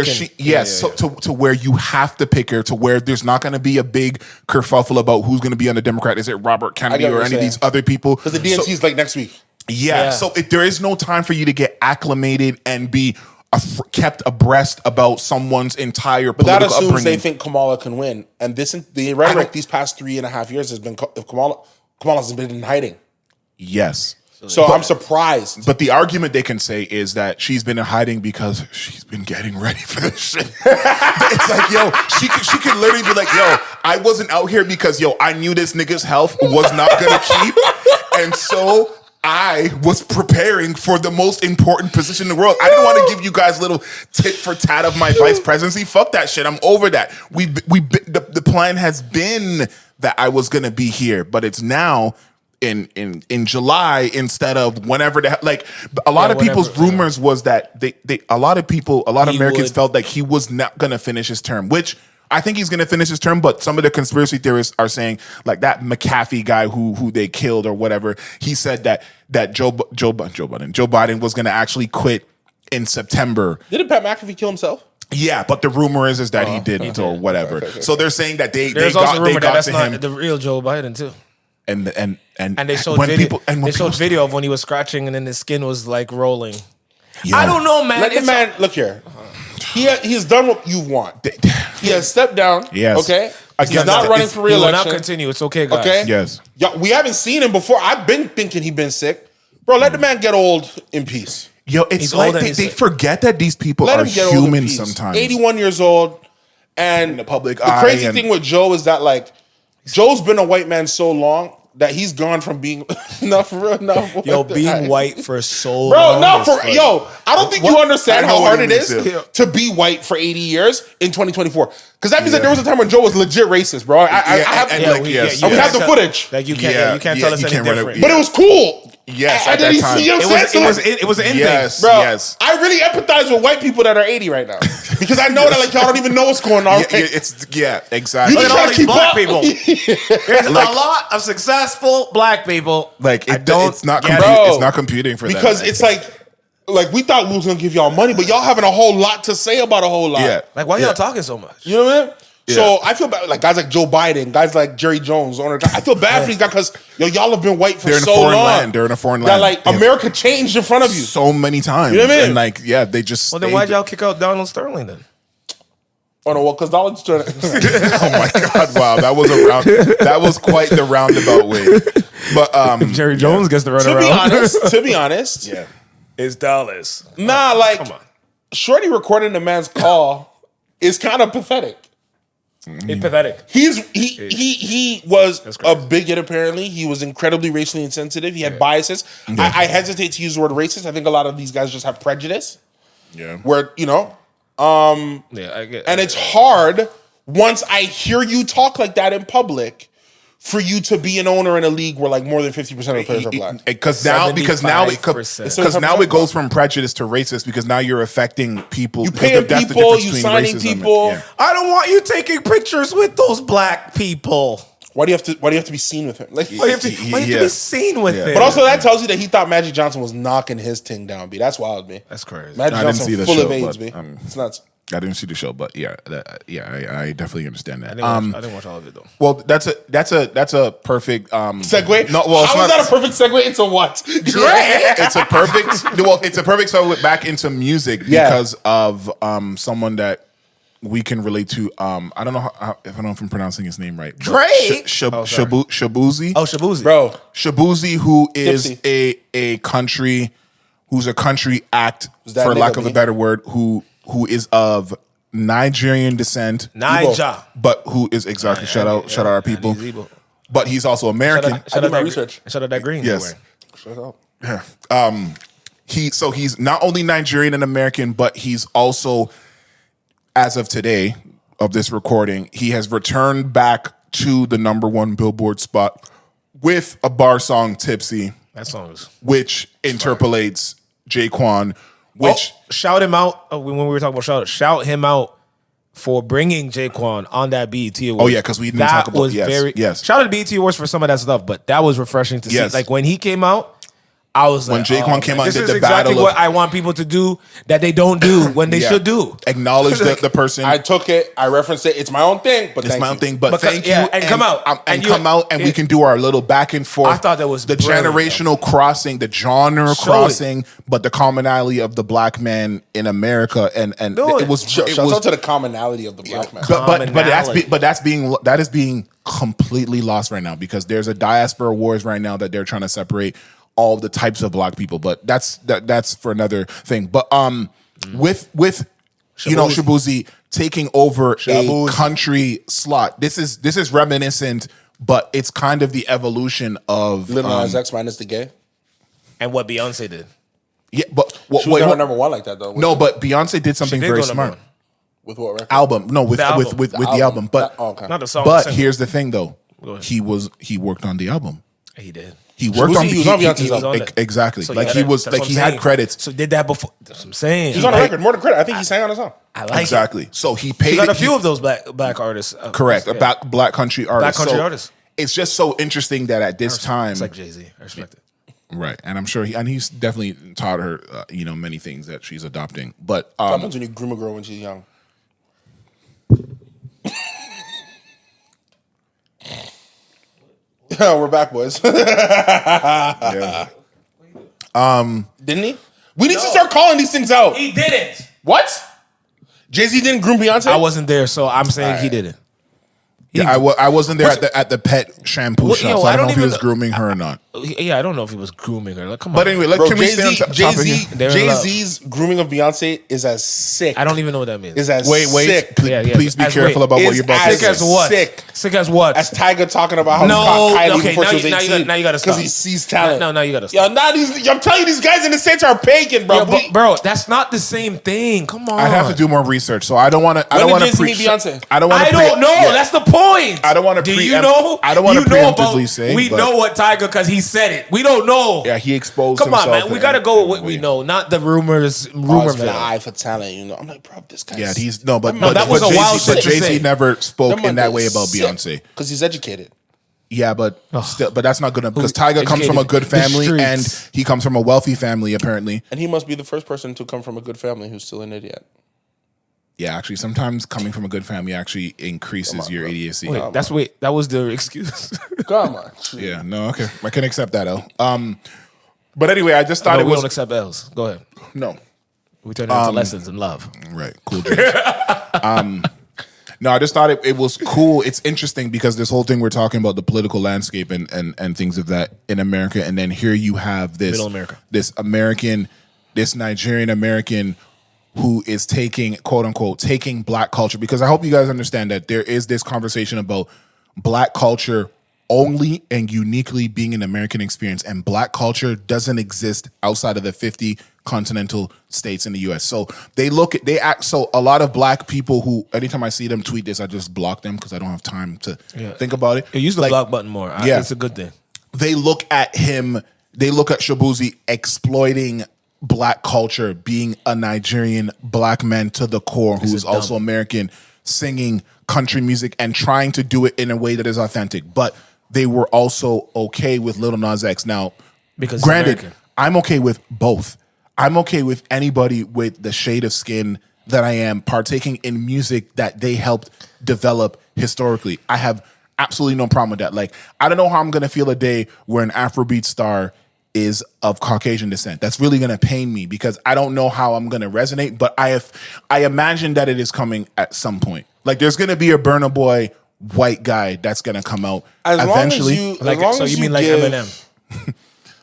she can- to where you have to pick her, to where there's not going to be a big kerfuffle about who's going to be on the Democrat. Is it Robert Kennedy or any of these other people? Because the DNC is like next week. Yeah. So there is no time for you to get acclimated and be kept abreast about someone's entire But that political assumes upbringing. they think Kamala can win. And the rhetoric these past 3.5 years has been if Kamala's been in hiding. Yes. So I'm surprised. But the argument they can say is that she's been in hiding because she's been getting ready for this shit. It's like, yo, she could literally be like, yo, I wasn't out here because, yo, I knew this nigga's health was not gonna keep. And so I was preparing for the most important position in the world. I didn't want to give you guys little tit for tat of my vice presidency. Fuck that shit. I'm over that. The plan has been that I was gonna be here, but it's now in July instead of whenever a lot of people's rumors was that a lot of Americans felt like he was not gonna finish his term, which I think he's gonna finish his term, but some of the conspiracy theorists are saying like that McAfee guy who they killed or whatever, he said that Joe Biden was gonna actually quit in September. Didn't Pat McAfee kill himself? Yeah, but the rumor is that he didn't or whatever. Okay. So they're saying that they got that's to not him. the real Joe Biden too. And they showed video of when he was scratching and then his skin was like rolling. Yo, I don't know, man. Let the man look here. He's done what you want. He has stepped down. Yes. Okay. He's not running for He will re-election. not continue. It's okay, guys. Okay. Yes. Yo, we haven't seen him before. I've been thinking he's been sick. Bro, let the man get old in peace. Yo, it's He's like old and they he's sick. forget that these people Let are him get old in human peace. sometimes. 81 years old. And the public the eye crazy and- thing with Joe is that like Joe's been a white man so long that he's gone from being not for real. No, Yo, being white for so bro, long. no, is for funny. yo, I don't think you understand I know how what hard you it mean, is too. to be white for 80 years in 2024. Because that means that there was a time when Joe was legit racist, bro. I have we have the footage. Like you can't tell us any different. But it was cool. Yes, and at then that you time. see, you know what I'm saying? It was an end Yes, thing. Bro, yes. I really empathize with white people that are 80 right now. Because I know that like y'all don't even know what's going on. Exactly. You Look at all these keep black up. people. There's a lot of successful black people. Like it's not computing for because that. it's like we thought we was gonna give y'all money, but y'all having a whole lot to say about a whole lot. Yeah. Like, why y'all talking so much? You know what I mean? Yeah. So I feel bad, like guys like Joe Biden, guys like Jerry Jones. I feel bad for these guys because y'all have been white for They're in a so foreign long. land. They're in a foreign That land. like America changed in front of you. So many times. You know what I mean? And like, yeah, they just. Well, then why'd y'all kick out Donald Sterling then? Oh no, well, because Donald's trying to. Oh my God! Wow, that was quite the roundabout way. But Jerry Jones gets to run to around. be honest, yeah, It's dollars. nah, like Come on. Shorty recording the man's call is kind of pathetic. It's pathetic. He was crazy. a bigot. Apparently, he was incredibly racially insensitive. He had biases. I hesitate to use the word racist. I think a lot of these guys just have prejudice. yeah. Where Yeah, I get. and it's hard once I hear you talk like that in public for you to be an owner in a league where like more than 50% of the players are black? Because now it goes from prejudice to racist because now you're affecting people. You paying that's the people, difference you between signing racism people. yeah. I don't want you taking pictures with those black people. Why do you have to be seen with him? Like, Why do you have to be seen with him? but also that tells you that he thought Magic Johnson was knocking his ting down, B. That's wild, B. That's crazy. Magic I didn't Johnson see the full show, of AIDS, but, B. It's nuts. I didn't see the show, but I definitely understand that. I didn't watch all of it though. Well, that's a perfect Segue. No, well, how is that a perfect segue into what? it's a perfect segue back into music because of someone that we can relate to. I don't know if I'm pronouncing his name right. Drake. Shabuzi. Oh, Shabuzi, Bro. Shabuzi, who is Tipsy. a country act, that for nigga, lack of a B? better word, who is of Nigerian descent, Naija. but who is exactly shout out our people. he's Igbo. But he's also American. I did my research. Shout out that green. Yes. Shut up. He's not only Nigerian and American, but he's also, as of today of this recording, he has returned back to the #1 Billboard spot with a bar song, Tipsy, That song is. which interpolates Jaquan, which Shout him out when we were talking about shout him out for bringing Jaquan on that BET Awards. Oh, yeah, 'cause we didn't talk about- yes. Shout out to BET Awards for some of that stuff, but that was refreshing to see. Like when he came out, I was when like, Jaquan came out and this did is the exactly battle what of, I want people to do that they don't do when they should do. Acknowledge the person. I took it. I referenced it. It's my own thing, but It's my own you. thing, but thank you. and come out. And we can do our little back and forth. I thought that was the brilliant, generational crossing, the genre crossing, but the commonality of the black man in America, and it was Shout out to the commonality of the black man. but that is being completely lost right now because there's a diaspora wars right now that they're trying to separate all the types of black people, but that's for another thing. But with Shabuzi taking over a country slot, this is reminiscent, but it's kind of the evolution of Lil Nas X minus the gay. And what Beyonce did. She was never #1 like that though. No, but Beyonce did something very smart. With what record? Album, no, with the album, but not the song. But here's the thing though, he worked on the album. He did. He worked on Beyonce's album. Exactly. So like he had credits. So did that before. That's what I'm saying. He's on a record, more than credit. I think he sang on a song. I like exactly. It. So he paid. He got a few of those black artists. Correct. Yeah. Black country artists. Black country artists. It's just so interesting that at this time, it's like Jay-Z. I respect it. Right, and I'm sure he's definitely taught her, many things that she's adopting. But what happens when you groom a girl when she's young? We're back, boys. Yeah. Didn't he? We need to start calling these things out. He didn't. What? Jay-Z didn't groom Beyonce? I wasn't there, so I'm saying he didn't. Yeah, I wasn't there at the pet shampoo shop, so I don't know if he was grooming her or not. Yeah, I don't know if he was grooming her. Like, come on. But anyway, Bro, can we stay on top of here? Jay-Z's grooming of Beyonce is as sick. I don't even know what that means. Is as Wait, sick. Please be careful about what you're about to Sick say. as what? Sick as what? As Tyga talking about how he caught Kylie before she was 18. Now you gotta stop. Because he sees talent. No, you gotta stop. Yo, I'm telling you, these guys in the States are pagan, bro. Yeah, bro, that's not the same thing. Come on. I'd have to do more research, so I don't want to. When did Jay-Z meet Beyonce? I don't know. That's the point. I don't want to. Do you know? I don't want to preemptively say. We know what Tyga because he said it. We don't know. Yeah, he exposed. Come on, himself man. We gotta go with what we know, not the rumors. Rumor for the eye for talent, I'm like, bro, this guy. Yeah, he's no, but that was a wild shit to say. Jay-Z never spoke in that way about Beyonce because he's educated. Yeah, but still, but that's not gonna because Tyga comes from a good family and he comes from a wealthy family apparently, and he must be the first person to come from a good family who's still an idiot. Yeah, actually, sometimes coming from a good family actually increases your idiocy. That was the excuse. Come on. Yeah, no, okay, I can accept that L. But anyway, I just thought we don't accept L's. Go ahead. No, we turn it into lessons in love. Right, cool. No, I just thought it was cool. It's interesting because this whole thing we're talking about the political landscape and things of that in America, and then here you have this Middle America, this Nigerian-American who is taking, quote unquote, taking black culture, because I hope you guys understand that there is this conversation about black culture only and uniquely being an American experience, and black culture doesn't exist outside of the 50 continental states in the U.S. So they act. So a lot of black people who, anytime I see them tweet this, I just block them because I don't have time to think about it. Use the block button more. It's a good thing. They look at him. They look at Shabuzi exploiting black culture, being a Nigerian black man to the core, who is also American, singing country music and trying to do it in a way that is authentic. But they were also okay with Lil Nas X. Now, because granted, I'm okay with both. I'm okay with anybody with the shade of skin that I am partaking in music that they helped develop historically. I have absolutely no problem with that. Like, I don't know how I'm going to feel a day where an Afrobeat star is of Caucasian descent. That's really going to pain me because I don't know how I'm going to resonate, but I imagine that it is coming at some point. Like, there's going to be a Burna Boy white guy that's going to come out eventually. You mean like Eminem?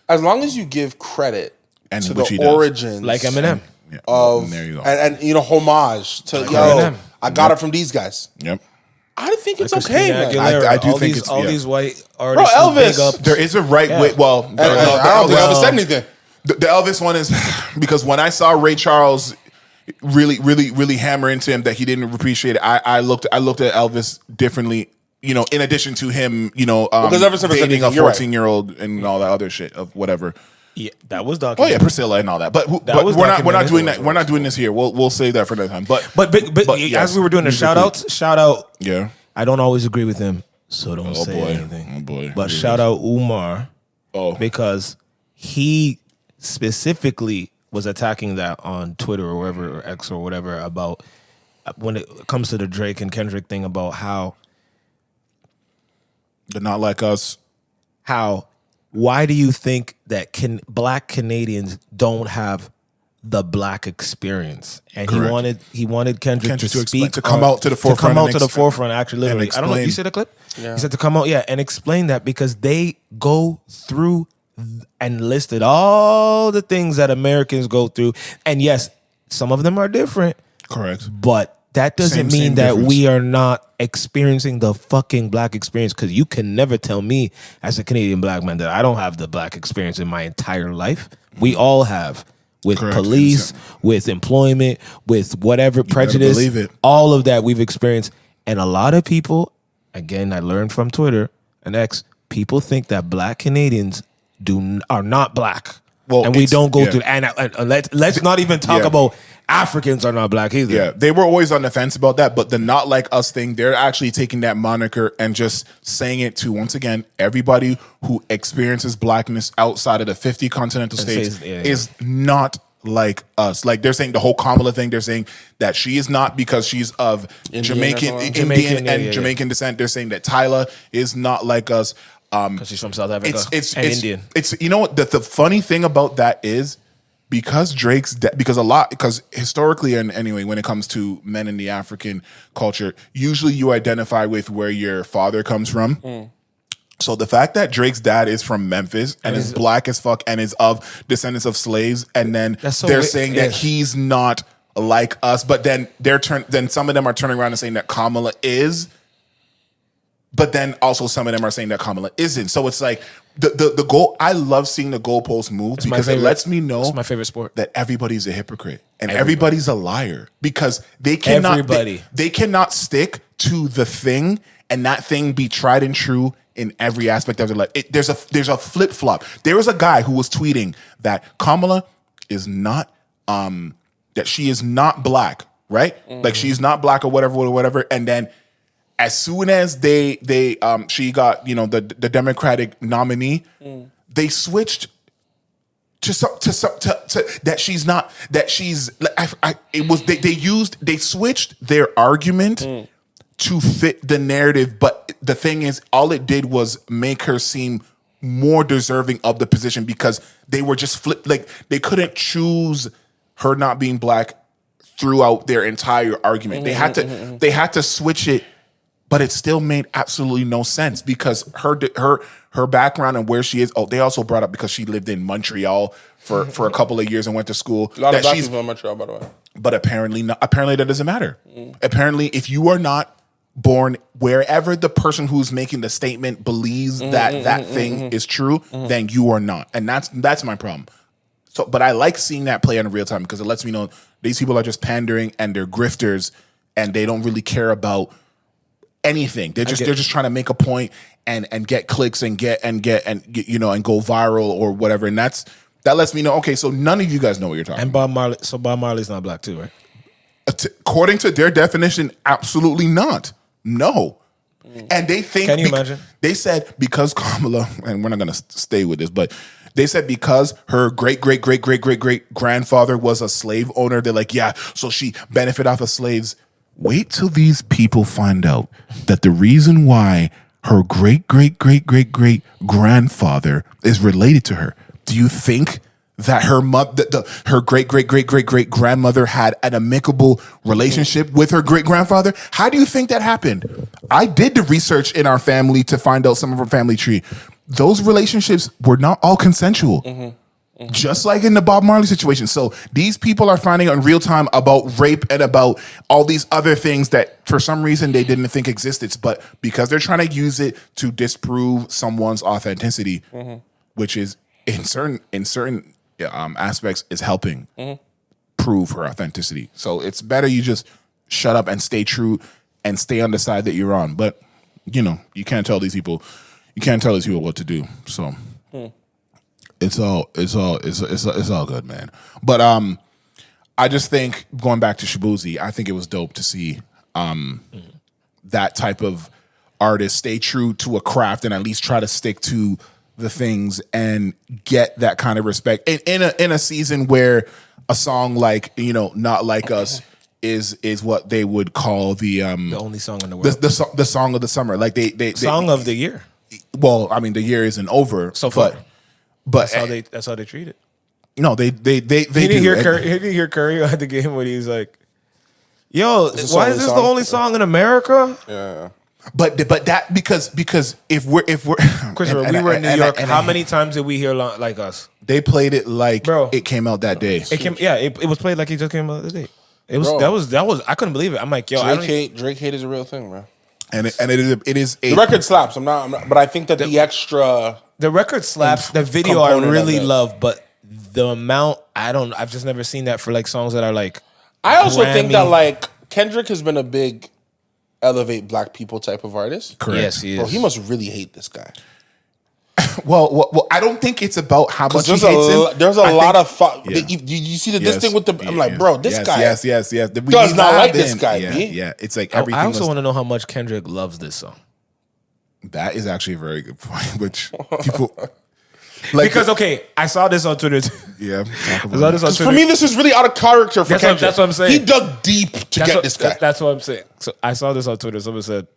As long as you give credit and to the origins, like Eminem, there you go. And homage to Eminem. I got it from these guys. Yep. I think it's like okay, man. I do think it's all these white artists. Bro, Elvis. There is a right way. Well, I don't think Elvis said anything. The Elvis one is because when I saw Ray Charles really hammer into him that he didn't appreciate it, I looked at Elvis differently. You know, in addition to him, because Elvis never said dating a anything. You're right. 14-year-old and all that other shit of whatever. Yeah, that was documented. Oh yeah, Priscilla and all that. But we're not doing that. We're not doing this here. We'll save that for another time. But as we were doing the shout out. Yeah. I don't always agree with him, so don't say anything. Oh boy. But shout out Umar. Because he specifically was attacking that on Twitter or wherever, or X or whatever, about when it comes to the Drake and Kendrick thing, about how they're not like us. Why do you think that black Canadians don't have the black experience? And Correct. he wanted Kendrick to speak, to come out to the forefront. To come out to the forefront, actually, literally. I don't know. You see the clip? Yeah. He said to come out, and explain that, because they go through and listed all the things that Americans go through. And yes, some of them are different. Correct. But that doesn't mean that we are not experiencing the fucking black experience, because you can never tell me as a Canadian black man that I don't have the black experience in my entire life. We all have. With police, with employment, with whatever prejudice, believe it. All of that we've experienced. And a lot of people, again, I learned from Twitter and X, people think that black Canadians are not black. Well, and we don't go through. And let's not even talk about Africans are not black either. Yeah, they were always on the fence about that, but the not like us thing, they're actually taking that moniker and just saying it to, once again, everybody who experiences blackness outside of the 50 continental states is not like us. Like, they're saying the whole Kamala thing, they're saying that she is not because she's of Indian and Jamaican descent. They're saying that Tyler is not like us. Because she's from South Africa and Indian. It's you know what the funny thing about that is, because because historically and anyway, when it comes to men in the African culture, usually you identify with where your father comes from. So the fact that Drake's dad is from Memphis and is black as fuck and is of descendants of slaves, and then they're saying that he's not like us, but then then some of them are turning around and saying that Kamala is. But then also some of them are saying that Kamala isn't. So it's like the goal. I love seeing the goalposts move because it lets me know it's my favorite sport, that everybody's a hypocrite and everybody's a liar, because they cannot they cannot stick to the thing and that thing be tried and true in every aspect of their life. There's a flip flop. There was a guy who was tweeting that Kamala is not that she is not black, right? Like, she's not black or whatever, and then as soon as she got, the Democratic nominee, they switched to that she's not, that she's they switched their argument to fit the narrative, but the thing is, all it did was make her seem more deserving of the position, because they were just they couldn't choose her not being black throughout their entire argument. They had to switch it. But it still made absolutely no sense, because her background and where she is. Oh, they also brought up because she lived in Montreal for a couple of years and went to school. A lot of black people in Montreal, by the way. But apparently that doesn't matter. Apparently, if you are not born wherever the person who's making the statement believes that thing is true, then you are not. And that's my problem. So, but I like seeing that play on real time because it lets me know these people are just pandering and they're grifters and they don't really care about anything. They're just trying to make a point and get clicks and get and go viral or whatever. And that lets me know, okay, so none of you guys know what you're talking about. And Bob Marley. So Bob Marley's not black too, right? According to their definition, absolutely not. No. And they think. Can you imagine? They said because Kamala, and we're not going to stay with this, but they said because her great grandfather was a slave owner, they're like, yeah, so she benefit off of slaves. Wait till these people find out that the reason why her great grandfather is related to her. Do you think that her great grandmother had an amicable relationship with her great grandfather? How do you think that happened? I did the research in our family to find out some of our family tree. Those relationships were not all consensual. Just like in the Bob Marley situation. So these people are finding out in real time about rape and about all these other things that for some reason they didn't think existed. But because they're trying to use it to disprove someone's authenticity, which is in certain aspects is helping prove her authenticity. So it's better you just shut up and stay true and stay on the side that you're on. But you can't tell these people what to do. So it's all good, man. But I just think going back to Shabuzi, I think it was dope to see that type of artist stay true to a craft and at least try to stick to the things and get that kind of respect in a season where a song like Not Like Us is what they would call the only song in the world, the song of the summer, like they song of the year. Well, I mean the year isn't over so far, but that's how they treat it. No, they didn't hear Curry at the game when he's like, "Yo, why is this the only song in America?" Yeah. But that because if we're Christopher, we were in New York. How many times did we hear Like Us? They played it like it came out that day. It was played like it just came out that day. It was that was I couldn't believe it. I'm like, yo, Drake hate is a real thing, bro. And it is the record slaps. I'm not, but I think that the record slaps. The video I really love, but the amount I've just never seen that for like songs that are like. I also think that like Kendrick has been a big elevate black people type of artist. Correct. Yes, he is. Bro, he must really hate this guy. well, I don't think it's about how much he hates him. There's a lot of you see this thing with the. I'm like, bro, this guy. Yes. Does not like this guy. Yeah. It's like everything. I also want to know how much Kendrick loves this song. That is actually a very good point. Which people. Because I saw this on Twitter. Yeah, for me, this is really out of character for Kendrick. That's what I'm saying. He dug deep to get this guy. That's what I'm saying. So I saw this on Twitter. Someone said,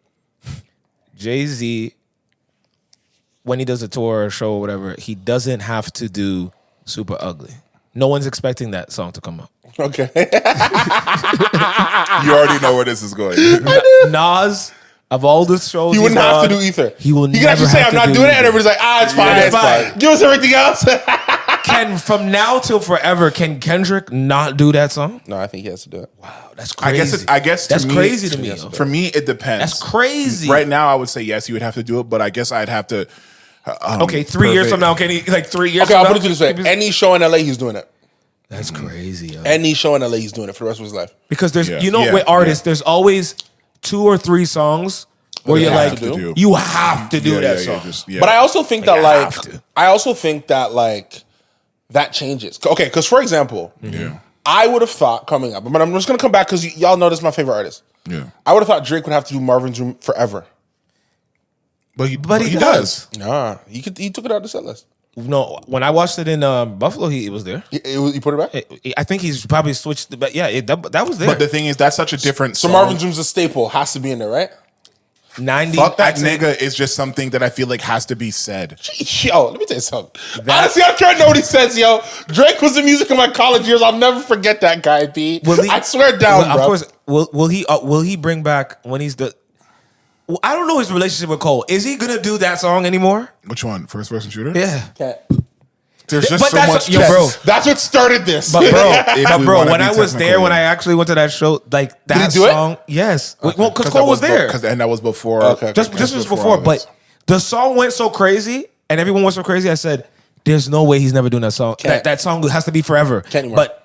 Jay-Z, when he does a tour or show or whatever, he doesn't have to do Super Ugly. No one's expecting that song to come out. Okay. You already know where this is going. Nas. Of all the shows, he wouldn't have to do Ether. He will. He can actually say, "I'm not doing it," and everybody's like, "Ah, it's fine. It's fine. Give us everything else." From now till forever, can Kendrick not do that song? No, I think he has to do it. Wow, that's crazy. I guess that's crazy to me. For me, it depends. That's crazy. Right now, I would say yes, you would have to do it, but I guess I'd have to. 3 years from now, can he? Like 3 years. Okay, from I'll now, put it this way: any show in LA, he's doing it. That's crazy. Yo. Any show in LA, he's doing it for the rest of his life. Because there's, with artists, there's always 2 or 3 songs. Where you're like, you have to do that song. But I also think that that changes. Okay, because for example, I would have thought coming up, but I'm just gonna come back because y'all know this is my favorite artist. Yeah, I would have thought Drake would have to do Marvin's Room forever. But he does. Nah, he took it out of the set list. No, when I watched it in Buffalo, it was there. You put it back? I think he's probably switched. But yeah, that was there. But the thing is, that's such a different song. So Marvin's Room's a staple. Has to be in there, right? 90. Fuck that nigga is just something that I feel like has to be said. Yo, let me tell you something. Honestly, I'm trying to know what he says, yo. Drake was the music of my college years. I'll never forget that guy, B. I swear down, bro. Of course, will he bring back when he's the... Well, I don't know his relationship with Cole. Is he gonna do that song anymore? Which one? First person shooter? Yeah. There's just so much. Bro. That's what started this. But bro, when I was there, when I actually went to that show, like that song, yes. Okay. Well, because Cole was there. And that was before. Just before. But the song went so crazy, and everyone went so crazy. I said, There's no way he's never doing that song. That song has to be forever. Can't anymore. But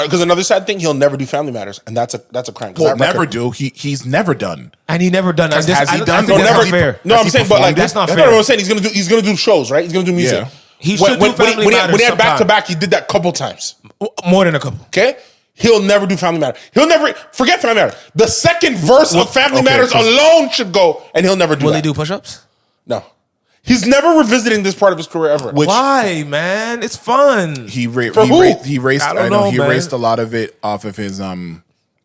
because another sad thing, he'll never do Family Matters, and that's a crime. Well, never do. He's never done. And he never done. Has he done? No, Never. not fair. No, I'm saying, but like that's not that's fair. what I'm saying. He's gonna do shows, right? He's gonna do music. Yeah. He should do Family Matters when he had back to sometime. back, he did that couple times. More than a couple. Okay. He'll never do Family Matters. He'll never forget Family Matters. The second verse of Family Matters alone should go, and he'll never do Will that. he do push-ups? No. He's never revisiting this part of his career ever. Why, man? It's fun. He erased. I don't know, He man. erased a lot of it off of his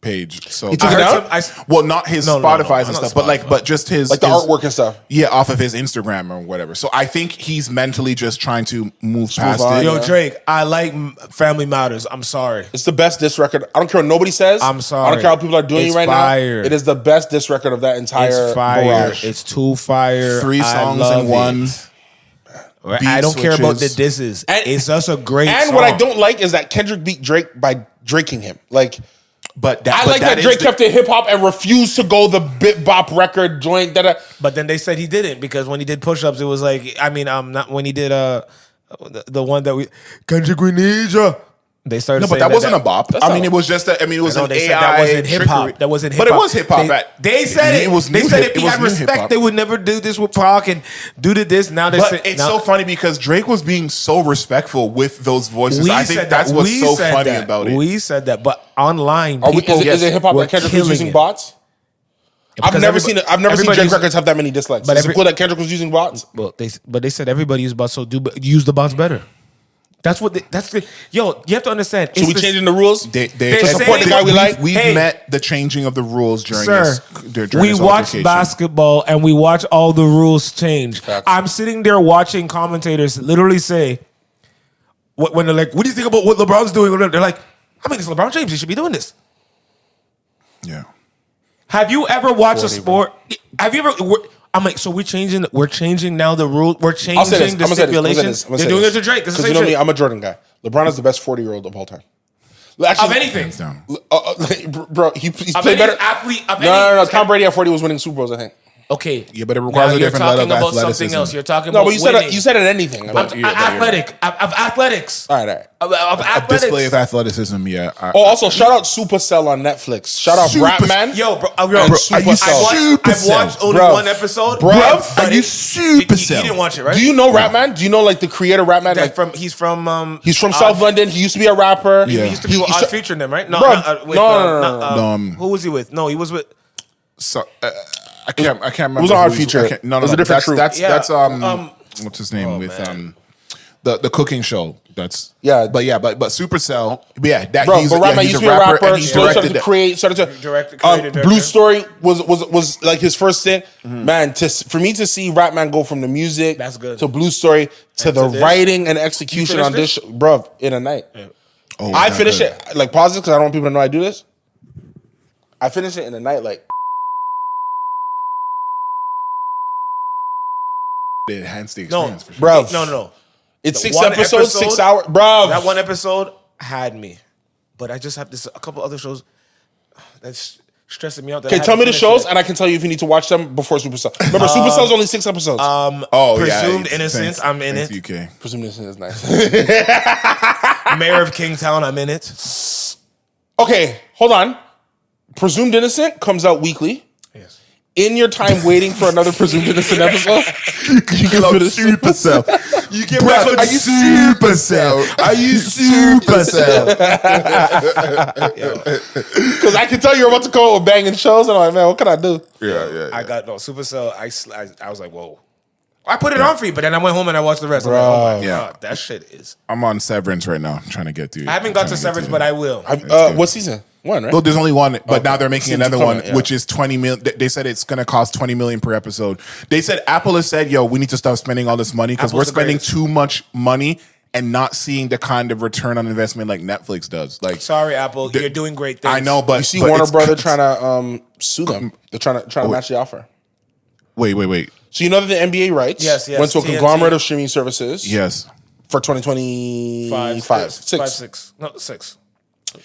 page. So He took it out? well, not his Spotify's and stuff, but just his Like the artwork and stuff. Yeah, off of his Instagram or whatever. So I think he's mentally just trying to move past on. it. Yo, Drake, I like Family Matters. I'm sorry. It's the best diss record. I don't care what nobody says. I'm sorry. I don't care how people are doing It's it right fire. now. It is the best diss record of that entire It's fire. barrage. It's too fire. 3 I songs love in one. it. I don't care about the disses. It's just a great song. And what I don't like is that Kendrick beat Drake by draking him. Like, But I like that Drake kept it hip hop and refused to go the bit bop record joint. But then they said he didn't because when he did push-ups, it was like, I mean, not when he did the one that Kendrick, we need ya. They started No, but saying that wasn't a bop. I mean, it was just it was an they AI said that wasn't hip hop. trickery. That wasn't hip hop. But it was hip hop. They said it. was They new said hip- if he it was had new respect, hip-hop. they would never do this with Pac and do this. Now they're But saying it's so funny because Drake was being so respectful with those voices. I think that's what's so funny about it. We said that, but online, Is it hip hop were that Kendrick was killing using it. bots? I've never seen everybody's- Drake records have that many dislikes. But Is it cool that Kendrick was using bots? Well, they said everybody use bots, so use the bots better. That's what. Yo, you have to understand. So we changing the rules? They to support the guy we like? We've Hey, met the changing of the rules during Sir, this. we watch basketball and we watch all the rules change. Facts. I'm sitting there watching commentators literally say, when they're like, "What do you think about what LeBron's doing?" They're like, "I mean, it's LeBron James. He should be doing this." Yeah. Have you ever watched 40, a sport? Have you ever? I'm like, so we're changing now the rule. We're I'll say this. changing the stipulations. They're doing it to Drake. Because you know me, I'm a Jordan guy. LeBron is the best 40-year-old of all time. Actually, Of anything. Hands down. bro, he's Of played any better. athlete. Of No. any, Tom Brady at 40 was winning Super Bowls, I think. Okay. Yeah, but it requires Now a you're different level talking of about athleticism. something else. You're talking No, about but you said it anything. Of athletics. All right. Of A athletics. display of athleticism, yeah. Oh, also, shout out Supercell on Netflix. Shout out Ratman. Yo, bro, And I've Supercell. watched only Bruv. one episode. Bruv, but are you You Supercell? didn't watch it, right? Do you know Ratman? Do you know like the creator Ratman? Like He's from he's from South London. He used to be a rapper. Yeah. He used to be He- Odd featuring them, right? No, Bruv, wait, no. who was he with? No, he was with. So, I can't remember. It was on our who he's- feature. I can't- No, It was no, a different troupe. that's Yeah, what's his name with man. the cooking show. That's Yeah. but Supercell. Yeah, that Bro, he's, but Ratman he's used to be a rapper. and he Started directed to that. create. Started to Directed, created, Blue directed. Story was like his first thing. Man, for me to see Ratman go from the music That's good. to Blue Story to And the to this. writing and execution You on this, finished bro, in a night. Oh, I that finished good. it like pause it because I don't want people to know I do this. I finished it in a night, like It enhanced the No, experience for sure. bro. no. It's The 6 one episodes, episode- 6 hours, bro. That one episode had me, but I just have a couple other shows that's stressing me out. Okay, tell me the shows, and I can tell you if you need to watch them before Supercell. Remember, Supercell's only 6 episodes. Oh, Presumed yeah, Innocence, I'm in thanks, it. UK. Presumed Innocent is nice. Mayor of Kingstown, I'm in it. Okay, hold on. Presumed Innocent comes out weekly. Yes. In your time waiting for another Presumed Innocent episode, you can finish Supercell. You get Bro, are you Supercell? Are you Supercell? because I can tell you're about to come up with banging shows, and I'm like, man, what can I do? Yeah. I got Supercell. I was like, whoa. I put it on for you, but then I went home and I watched the rest. I'm like, oh my Yeah. god, that shit is. I'm on Severance right now, trying to get through. I haven't got to Severance, but I will. What season? 1, right? Well, there's only one, but now they're making Seems another to one, come out, yeah. which is 20 million. They said it's going to cost 20 million per episode. They said Apple has said, "Yo, we need to stop spending all this money because we're Apple's the spending greatest. too much money and not seeing the kind of return on investment like Netflix does." Like, Sorry, Apple, you're doing great things. I know, but You see but Warner it's- Brother trying to sue them. They're trying to match the offer. Wait. So you know that the NBA rights Yes, went to a TNT. conglomerate of streaming services Yes. for 2025. Six. No, 6.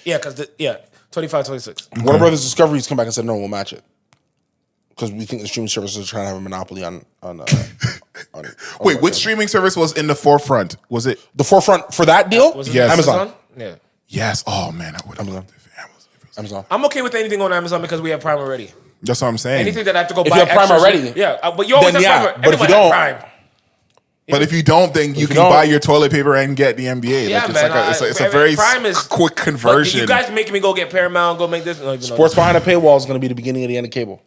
Yeah, because 25, 26. Warner Brothers Discovery's come back and said, no, we'll match it. because we think the streaming services are trying to have a monopoly on Wait, which streaming service was in the forefront? Was it the forefront for that deal? Was it Yes. Amazon. Yeah. Yes. Oh man, I would have loved it if it was Amazon. I'm okay with anything on Amazon because we have Prime already. That's what I'm saying. Anything that I have to go If buy you have Prime extra already, shit- yeah, but you always then have yeah. Prime. But if you Everyone has don't- Prime. But if you don't, then you can don't- buy your toilet paper and get the NBA. Yeah, Like, man. it's a very Prime is quick But conversion. you guys making me go get Paramount, go make this. No, Sports behind a paywall is going to be the beginning of the end of cable.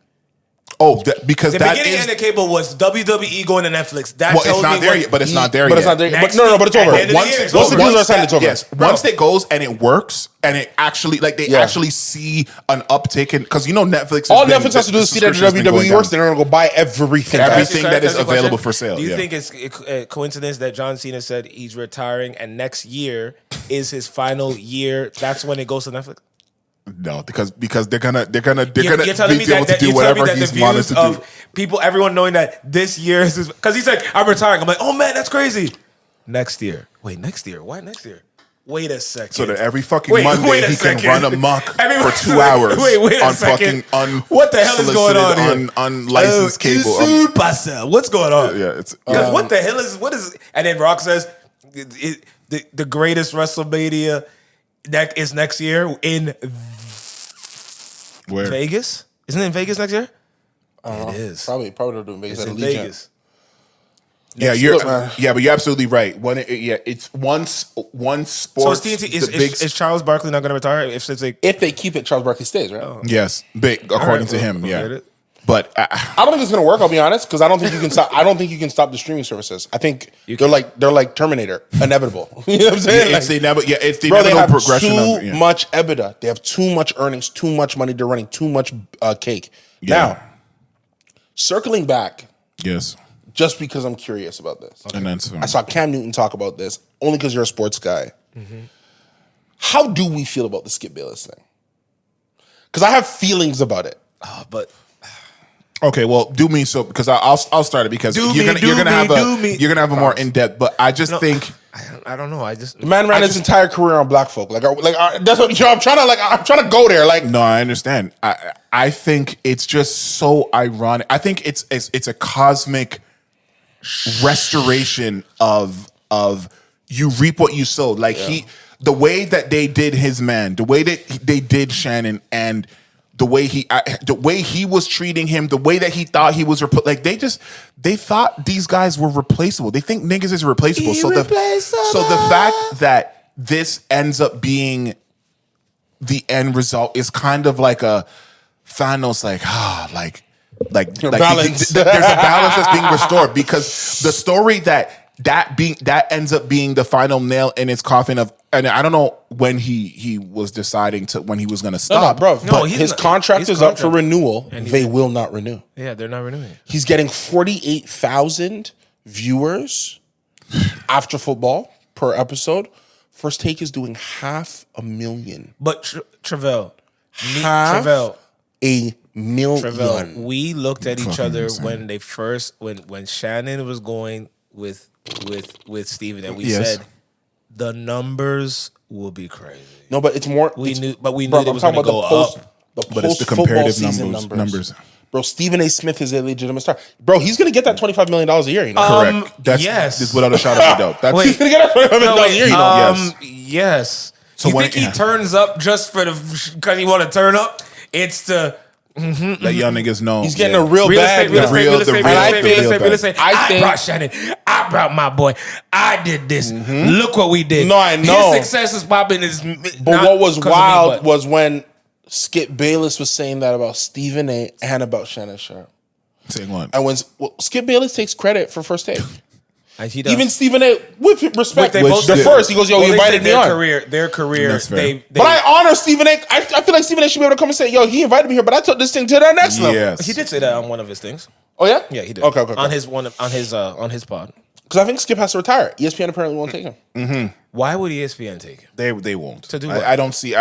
Because The that beginning is end of cable was WWE going to Netflix. That well, tells it's not me there what- yet. But it's not there But yet. it's not there. Next But no, but it's at over. the end of the Once year, it's the over. deals are signed, it's over. Yes, once it goes and it works and it actually they Yeah. actually see an uptick in because Netflix. All Netflix has to do is see that the subscription's been going WWE works, down. they're going to go buy everything. Everything Can I that is ask you a question? available for sale. Do you yeah. think it's a coincidence that John Cena said he's retiring and next year is his final year? That's when it goes to Netflix. No, because they're gonna You're be telling me able to do you're telling me whatever that he's the wanted views to do. of people, everyone knowing that this year is because he's like, I'm retiring. I'm like, oh man, that's crazy. Next year. Wait, next year? Why next year? Wait a second. So that every fucking Wait Monday a he can second. run amok Everyone- for 2 hours Wait a on second. fucking What the hell is going on here? unlicensed cable. What's going on? Yeah, it's Because what the hell is? And then Rock says the greatest WrestleMania is next year in where Vegas. Isn't it in Vegas next year? It is. Probably they're doing Vegas It's at in Allegiant. Vegas. Yeah, Look, man. but you're absolutely right. It's one So sports. is, TNT, the big is Charles Barkley not going to retire? If it's like, If they keep it, Charles Barkley stays, right? yes, big according to well, him. forget Yeah, it. but I don't think it's going to work. I'll be honest, because I don't think you can stop. I don't think you can stop the streaming services. I think they're like Terminator, inevitable. You know what I'm saying? it's the they inevitable have progression too of much EBITDA. They have too much earnings, too much money. They're running too much cake. Yeah. Now, circling back, Yes, just because I'm curious about this. and that's I saw Cam Newton talk about this only because you're a sports guy. How do we feel about the Skip Bayless thing? Because I have feelings about it. but okay. Well, do me so because I'll start it because you're gonna have a more in depth. But I just think I don't know. I just The man ran his entire career on black folk. That's what I'm trying to go there. Like, no, I understand. I think it's just so ironic. I think it's a cosmic restoration of you reap what you sow. Like the way that they did his man, the way that they did Shannon, and the way he was treating him, the way that he thought he was they thought these guys were replaceable. They think niggas is replaceable. So the fact that this ends up being the end result is kind of like a Thanos, like balance. there's a balance that's being restored because the story that ends up being the final nail in its coffin of, and I don't know when he was deciding when he was going to stop, bro. No, But he's his not- contract his is up for contract. renewal. And They will not renew. yeah, they're not renewing it. He's getting 48,000 viewers after football per episode. First Take is doing 500,000. But Trivelle, Half a million. we looked at each Fucking other insane. when they first when Shannon was going with Steven, and we Yes. said the numbers will be crazy. No, but it's more. We knew it bro, was I'm talking going to about go up. But it's the post-football comparative season numbers. Bro, Stephen A. Smith is a legitimate star. Bro, he's gonna get that $25 million a year. You know, Correct. That's yes. just without a shadow of a doubt. That's he's gonna get that $25 million a year. You know, Yes. So you when think he turns up just for because he want to turn up? It's the that young niggas know. he's getting a real real bag. estate, real estate, real estate, the real real- estate, the real real estate, real bag. estate. I I think- brought Shannon. I brought my boy. I did this. Look what we did. No, I know. His success is popping. But what was wild was when Skip Bayless was saying that about Stephen A. and about Shannon Sharp. Saying what? And when Skip Bayless takes credit for First Take, he does. even Stephen A. with respect, They both the did. first he goes, "Yo, Well, he they invited said me on." Their career. That's fair. They But I honor Stephen A. I feel like Stephen A. should be able to come and say, "Yo, he invited me here, but I took this thing to the next level." Yes. he did say that on one of his things. Oh yeah, Yeah, he did. Okay. On his pod. Because I think Skip has to retire. ESPN apparently won't take him. Why would ESPN take him? They won't. To do what? I don't see.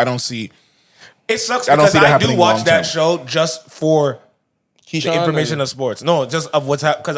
It sucks I don't because see that I do happening watch long that term. show just for Keyshawn the information and- of sports. No, just of what's happening. Because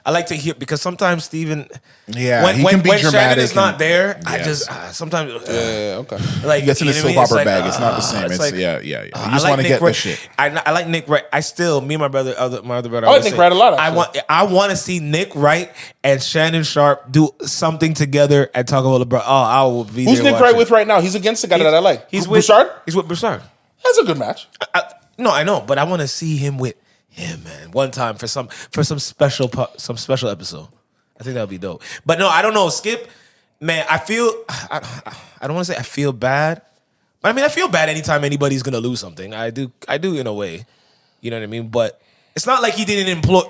I like to hear, because sometimes Steven, Yeah, when, he when, can be when Shannon dramatic is not and- there, I Yes. just sometimes Yeah, okay. like He gets in the you know soap what I mean? opera It's bag. It's not the same. It's like, yeah. You I just like want to Nick get the Wright. shit. I like Nick Wright. I still, me and my other brother. I like always Nick say, Wright a lot, actually. I want to see Nick Wright and Shannon Sharp do something together and talk about LeBron. Oh, I will be Who's there Nick watching. Wright with right now? He's against the guy that I like. He's with Broussard? He's with Broussard. That's a good match. No, I know, but I want to see him with him, man, one time for some special episode. I think that would be dope. But no, I don't know. Skip, man, I don't want to say I feel bad, but I mean I feel bad anytime anybody's gonna lose something. I do in a way, you know what I mean. But it's not like he didn't employ.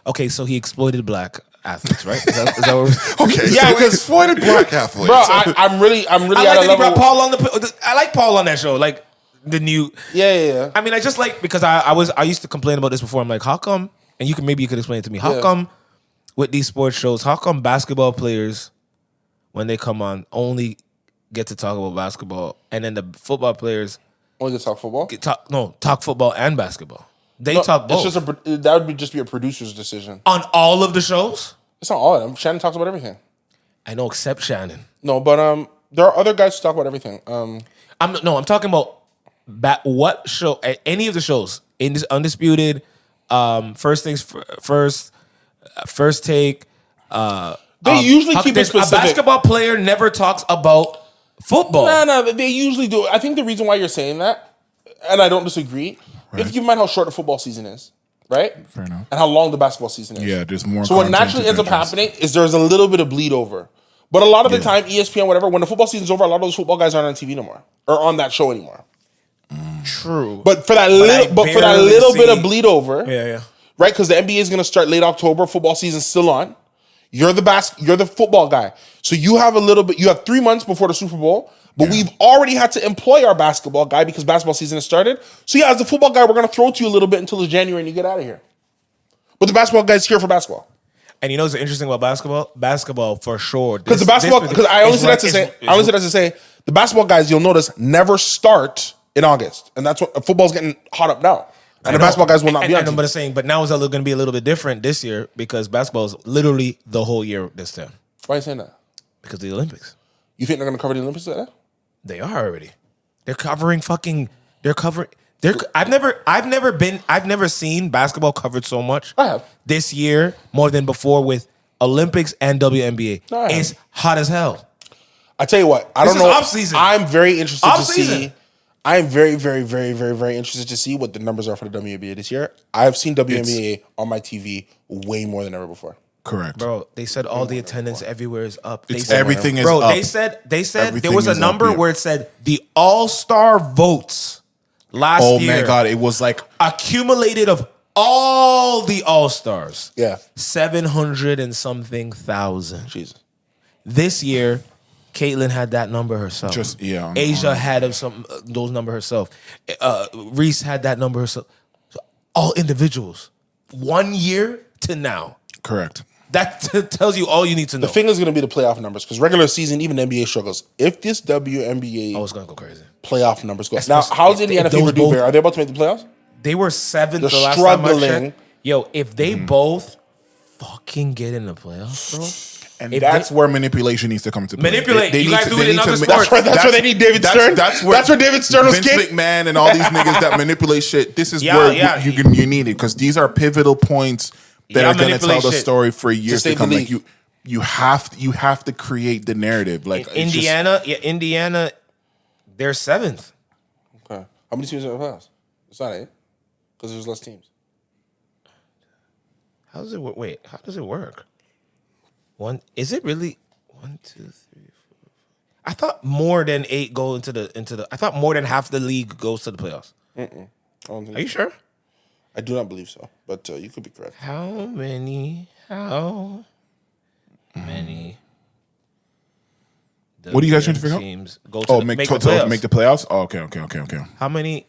Okay, so he exploited black athletes, right? Is that what Okay, Yeah, so because- exploited black athletes. Bro, I'm really I at like a that he level. brought Paul on I like Paul on that show. Like the new. Yeah. I mean, I just like, because I used to complain about this before. I'm like, how come? And you could explain it to me. How Yeah. come with these sports shows? How come basketball players, when they come on, only get to talk about basketball, and then the football players Only to talk football. talk football and basketball? They talk both It's just that would just be a producer's decision. on all of the shows. It's not all of them. Shannon talks about everything. I know, except Shannon. No, but there are other guys who talk about everything. I'm talking about what show? Any of the shows in this Undisputed, First Things First, First Take. They usually keep it there's specific. A basketball player never talks about football. No, they usually do. I think the reason why you're saying that, and I don't disagree, if you keep in mind how short the football season is, right? Fair enough. And how long the basketball season is. Yeah, there's more. So what content naturally to ends up digest. happening is there's a little bit of bleed over. But a lot of the Yeah. time, ESPN, whatever, when the football season's over, a lot of those football guys aren't on TV no more or on that show anymore. True. But for that I barely little bit see- of bleed over, yeah. right? Because the NBA is going to start late October. Football season's still on. You're the football guy. So you have you have 3 months before the Super Bowl, but we've already had to employ our basketball guy because basketball season has started. So yeah, as the football guy, we're going to throw it to you a little bit until it's January and you get out of here. But the basketball guy's here for basketball. And you know what's interesting about basketball? Basketball for sure. Because the basketball, because I only say that to say, the basketball guys, you'll notice, never start in August. And that's what football's getting hot up now. And the basketball guys will not be on But TV. I'm saying, but now it's going to be a little bit different this year because basketball is literally the whole year this time Why are you saying that? because of the Olympics. You think they're going to cover the Olympics like that? They are already. They're covering fucking. They're covering. I've never seen basketball covered so much. I have. This year more than before with Olympics and WNBA. No, I have. It's hot as hell. I tell you what, I This don't is know. off-season. I'm very interested to Off-season. see. I am very, very, very, very, very interested to see what the numbers are for the WNBA this year. I've seen WNBA on my TV way more than ever before. Correct. Bro, they said all the attendance everywhere is up. They It's said, everything is bro, up. they said there Everything was a is up, number yeah. where it said the All-Star votes last Oh year my God, it was like accumulated of all the All-Stars. Yeah. 700 and something thousand. Jesus. This year, Caitlyn had that number herself. Asia had those number herself. Reese had that number herself. So all individuals. 1 year to now. correct. That tells you all you need to know. The thing is going to be the playoff numbers because regular season, even the NBA struggles. If this WNBA Oh, it's gonna go crazy. playoff numbers go now, Especially how's if Indiana those Fever do? both- Are they about to make the playoffs? They were seventh They're the last time I struggling. checked. Yo, if they both fucking get in the playoffs, bro. And If that's they- where manipulation needs to come to play. Manipulate. You need guys to- do they it in need other to- sports. That's where they need David Stern. That's where David Stern was Vince kicked. McMahon and all these niggas that manipulate shit. This is Yeah, where yeah. you need it because these are pivotal points that Yeah, are going to tell manipulate the shit. story for years save to come. the Like league. you have to create the narrative. Like it's just- Indiana, they're seventh. Okay. How many teams are in the playoffs? It's not 8 because there's less teams. How does it work? Wait, how does it work? Is it really 1, 2, 3, 4? I thought more than 8 go into the. I thought more than half the league goes to the playoffs. I don't think Are you so. sure? I do not believe so, but you could be correct. How many? What are you guys trying to figure out? Teams go to Oh, the, make make the the playoffs. make the playoffs. Oh, okay. How many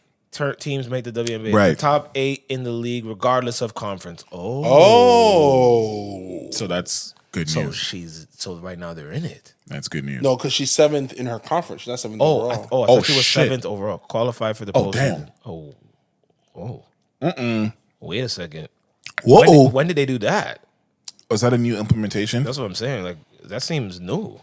teams make the WNBA? Right. The top 8 in the league, regardless of conference. Oh. So that's good news. So right now they're in it. That's good news. No, because she's 7th in her conference. She's not 7th overall. I thought she was shit. 7th overall. Qualified for the Oh, postseason. damn. Oh. Wait a second. Whoa. When did they do that? Was that a new implementation? That's what I'm saying. Like, that seems new.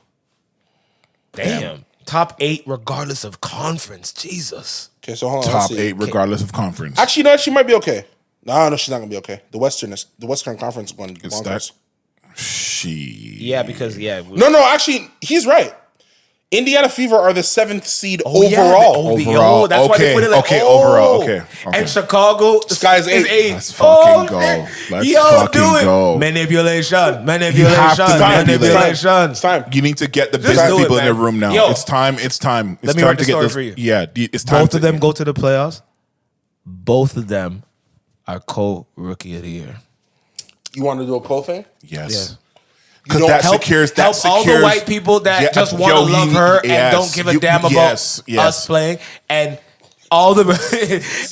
Damn. Top 8 regardless of conference. Jesus. Okay, so hold on. Top 8 regardless of conference. Actually, no, she might be okay. No, she's not gonna be okay. The Western Conference is going bonkers. Yeah, because No, actually, he's right. Indiana Fever are the 7th seed overall. Overall. That's why they put it like overall. Okay. And Chicago, the sky's 8. Let's fucking go. Let's fucking go. Manipulation. It's time. You need to get the Just business do it, people in man. the room now. Yo. It's time. It's Let me write the to get story this. for you. Yeah, it's time. Both of them go to the playoffs. Both of them are co-rookie of the year. You want to do a co thing? Yes. You Because don't that help- secures all the white people that just want to love her and don't give a damn about us playing, and all the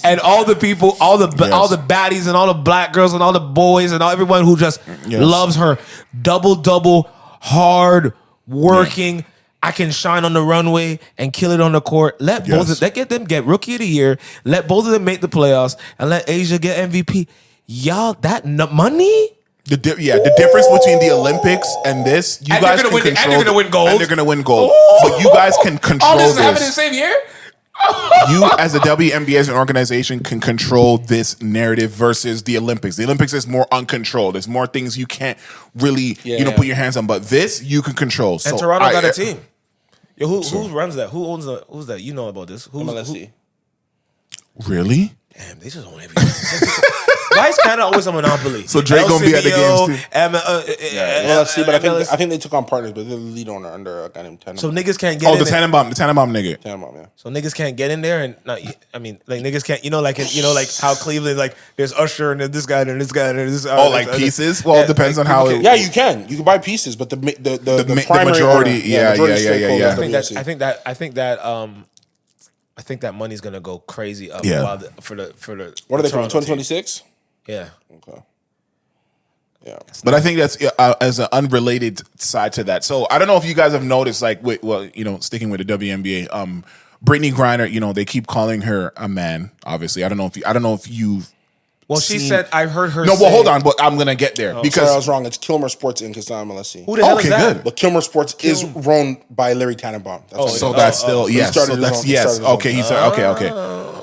and all the people, all the baddies and all the black girls and all the boys and everyone who just loves her. Double, hard working. I can shine on the runway and kill it on the court. Let them get rookie of the year. Let both of them make the playoffs and let Asia get MVP. Y'all, that money. The difference between the Olympics and this, you guys can control. And they're gonna win gold. And they're gonna win gold. But you guys can control All this this. is happening the same year. You, as a WNBA as an organization, can control this narrative versus the Olympics. The Olympics is more uncontrolled. There's more things you can't really, put your hands on. But this, you can control. So And Toronto got a team. Yo, who runs that? Who owns the? Who's that? You know about this? MLS. Really? Damn, they just own everything. Why is Canada always a monopoly? So Drake gonna be at the games too. MLS, but I think they took on partners, but they're the lead owner under a guy named Tannenbaum. So niggas can't get in the Tannenbaum nigga. Tannenbaum, yeah. So niggas can't get in there and not. I mean, like niggas can't. Like how Cleveland, like there's Usher and there's this guy and this guy and this. Like pieces. Well, it depends on how. Yeah, you can buy pieces, but the primary majority. Owner, I think that money's gonna go crazy up. For the. What are they from? 2026. Yeah. Okay. Yeah. But I think that's as an unrelated side to that. So I don't know if you guys have noticed, like, sticking with the WNBA, Brittany Griner, they keep calling her a man. Obviously, I don't know if you've. Well, she said I heard her. No, well, hold on, but I'm gonna get there because sorry, I was wrong. It's Kilmer Sports Inc. It's not MLSC. Who the hell is that? Good. But Kilmer Sports is run by Larry Tannenbaum. That's still yes. So that's yes. Okay, he said okay.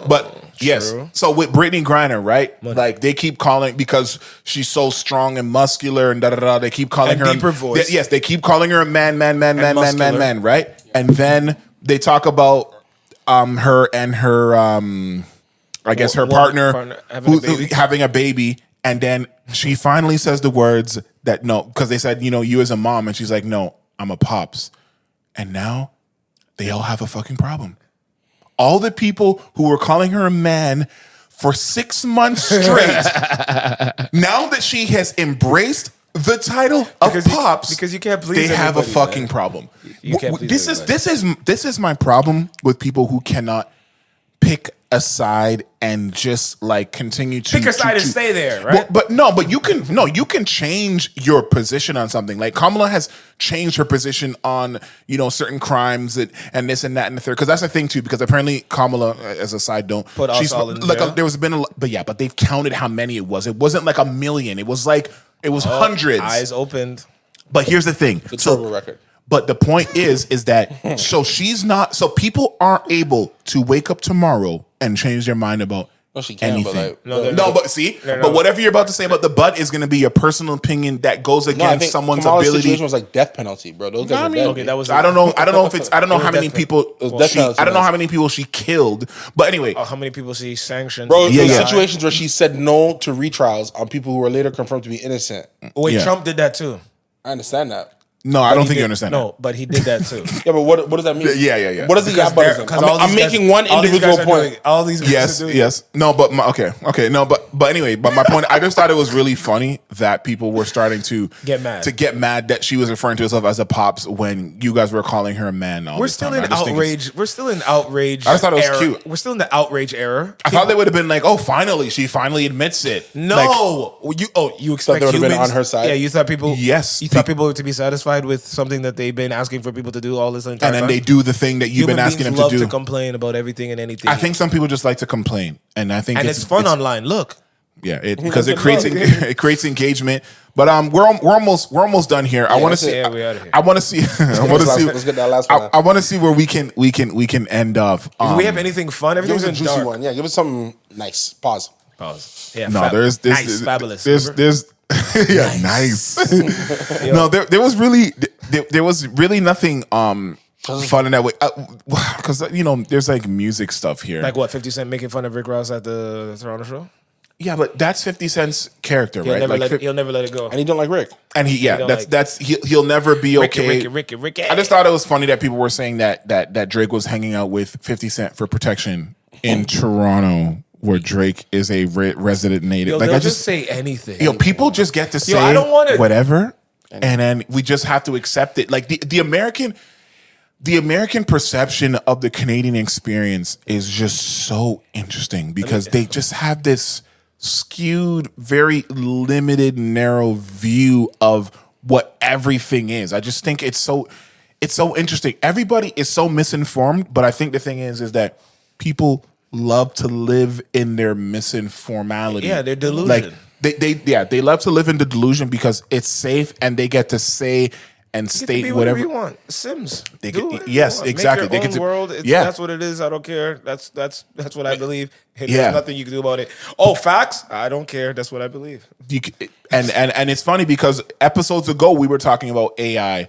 But yes. True. So with Brittany Griner, right? Like they keep calling because she's so strong and muscular and da da da. They keep calling her deeper voice. Yes, they keep calling her a man, right? And then they talk about her and her I guess her partner having a baby, and then she finally says the words that no, because they said, you as a mom, and she's like, no, I'm a pops. And now they all have a fucking problem. All the people who were calling her a man for 6 months straight, now that she has embraced the title of pops, because you can't please they have a fucking problem. You can't please this is my problem with people who cannot pick a side and just like continue to pick a side and stay there, right? Well, but you can change your position on something. Like Kamala has changed her position on certain crimes and this and that and the third. Because that's the thing too. Because apparently Kamala, as a side note, but they've counted how many it was. It wasn't like 1 million. It was hundreds. Eyes opened. But here's the thing. The turbo record. But the point is that so people aren't able to wake up tomorrow and change their mind about she can, anything. But but whatever you're about to say about the butt is going to be your personal opinion that goes against someone's Kamala's ability. situation was like death penalty, bro. Those guys are dead. Okay, that was. I don't know how many people. I don't know how many people she killed. But anyway, how many people she sanctioned? Bro, situations where she said no to retrials on people who were later confirmed to be innocent. Wait, Trump did that too. I understand that. No, I don't think you understand that. No, but he did that too. Yeah, but what does that mean? Yeah. What does the I'm making one individual point. All these guys yes. No, but okay. No, but anyway, but my point, I just thought it was really funny that people were starting to get mad that she was referring to herself as a pops when you guys were calling her a man. We're still in outrage. We're still in outrage. I just thought it was cute. We're still in the outrage era. I thought they would have been like, oh, finally, she finally admits it. No, you expect they would have been on her side. Yeah, you thought people. Yes, you thought people to be satisfied with something that they've been asking for people to do all this entire time. And then time? they do the thing that you've been asking them to do. To complain about everything and anything. I think some people just like to complain, and I think it's fun online. Look, Yeah, because it creates engagement. But we're almost done here. I want to see. we out of here. I want to see. Let's get that last one. I want to see where we can end up. Do we have anything fun? Give us Everything's a been juicy dark. one. Yeah, give us something nice. Pause. Yeah, No, there's nice, fabulous. There's yeah, nice. No, there was really nothing fun in that way because there's like music stuff here. Like what? 50 Cent making fun of Rick Ross at the Toronto show. Yeah, but that's 50 Cent's character, right? He'll never let it go. Oh. And he don't like Rick. And he'll never be okay. Ricky. I just thought it was funny that people were saying that Drake was hanging out with 50 Cent for protection in Toronto, where Drake is a resident native. They'll just say anything. People just get to say I don't want it. whatever, and then we just have to accept it. Like the American perception of the Canadian experience is just so interesting because they just have this skewed, very limited, narrow view of what everything is. I just think it's so interesting. Everybody is so misinformed, but I think the thing is that people love to live in their misinformality. Yeah, they're delusion. Like they love to live in the delusion because it's safe and they get to say and state whatever you want. Sims. Yes, exactly. Make your They own world. That's what it is. I don't care. That's what I believe. And there's nothing you can do about it. Oh, facts? I don't care. That's what I believe. And it's funny because episodes ago we were talking about AI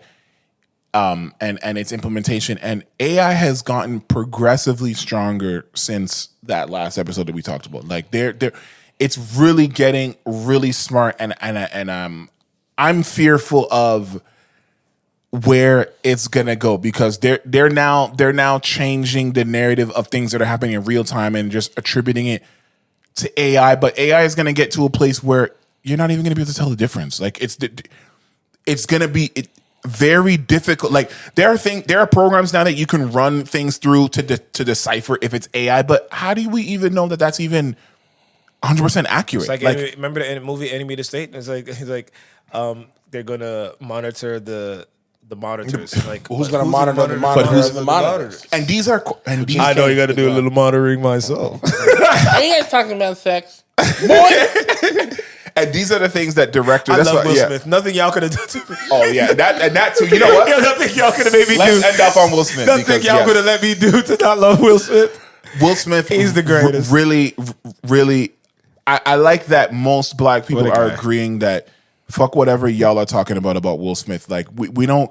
and its implementation, and AI has gotten progressively stronger since that last episode that we talked about. Like it's really getting really smart, and I'm fearful of where it's gonna go because they're now changing the narrative of things that are happening in real time and just attributing it to AI. But AI is gonna get to a place where you're not even gonna be able to tell the difference. Like it's gonna be very difficult. Like there are programs now that you can run things through to decipher if it's AI. But how do we even know that that's even 100% accurate? It's like remember the movie Enemy of the State? It's like they're gonna monitor the monitors. Like who's gonna monitor the monitors? But who's the monitors? And these I know you got to do a little monitoring myself. Are you guys talking about sex, boy? And these are the things that directors. I love Will Smith. Nothing y'all could have done to me. Oh yeah, that too. You know what? Nothing y'all could have made me do. Let's end up on Will Smith. Nothing y'all could have let me do to not love Will Smith. Will Smith, he's the greatest. Really, I like that most black people are agreeing that fuck whatever y'all are talking about Will Smith. Like we don't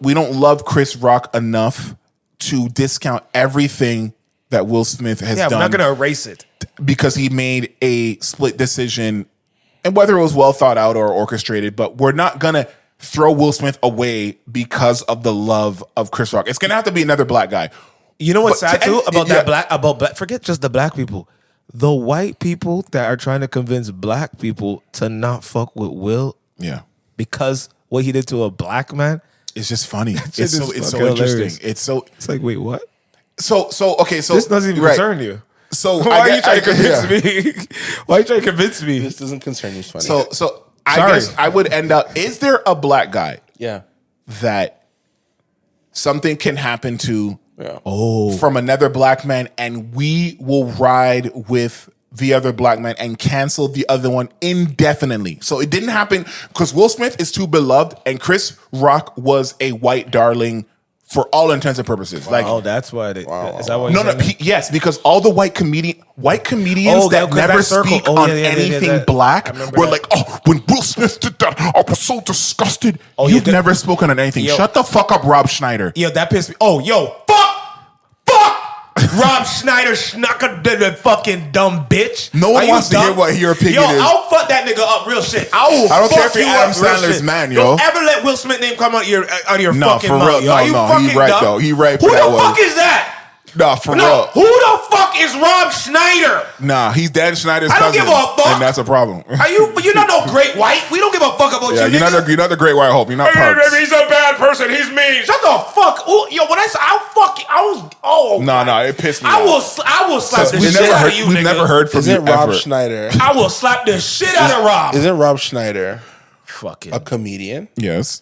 love Chris Rock enough to discount everything that Will Smith has done. Yeah, we're not gonna erase it because he made a split decision, and whether it was well thought out or orchestrated, but we're not gonna throw Will Smith away because of the love of Chris Rock. It's gonna have to be another black guy. You know what's sad too about black? Forget just the black people. The white people that are trying to convince black people to not fuck with Will, because what he did to a black man, it's just funny. It's so hilarious. interesting. It's like, wait, what? So this doesn't even concern you. So why are you trying to convince me? Why are you trying to convince me? This doesn't concern you. Funny. So I guess I would end up. Is there a black guy? Yeah. That something can happen to. Yeah. From another black man, and we will ride with the other black man and cancel the other one indefinitely. So it didn't happen because Will Smith is too beloved, and Chris Rock was a white darling for all intents and purposes. Wow. Like, that's why they. Wow. Is that why? No. Yes, because all the white comedians that never speak on anything black were like, "Oh, when Will Smith did that, I was so disgusted." You've never spoken on anything. Shut the fuck up, Rob Schneider. Yo, that pissed me. Oh, yo, fuck. Rob Schneider, schnucker, the fucking dumb bitch. No one wants to hear what your opinion is. Yo, I'll fuck that nigga up real shit. I don't care if you're Adam Sandler's man, yo. Don't ever let Will Smith name come out of your fucking No, mouth. he right though. He right for that that one. Who the fuck is that? Nah, for real. Who the fuck is Rob Schneider? Nah, he's Dan Schneider's cousin. I don't give a fuck. And that's a problem. You're not no great white. We don't give a fuck about you, nigga. You're not the great white hope. You're not Parks. He's a bad person. He's mean. Shut the fuck. Ooh, yo, when I said No, it pissed me off. I will slap the shit out of you, nigga. We've never heard from you ever. Rob Schneider? I will slap the shit out of Rob. Isn't Rob Schneider fucking a comedian? Yes.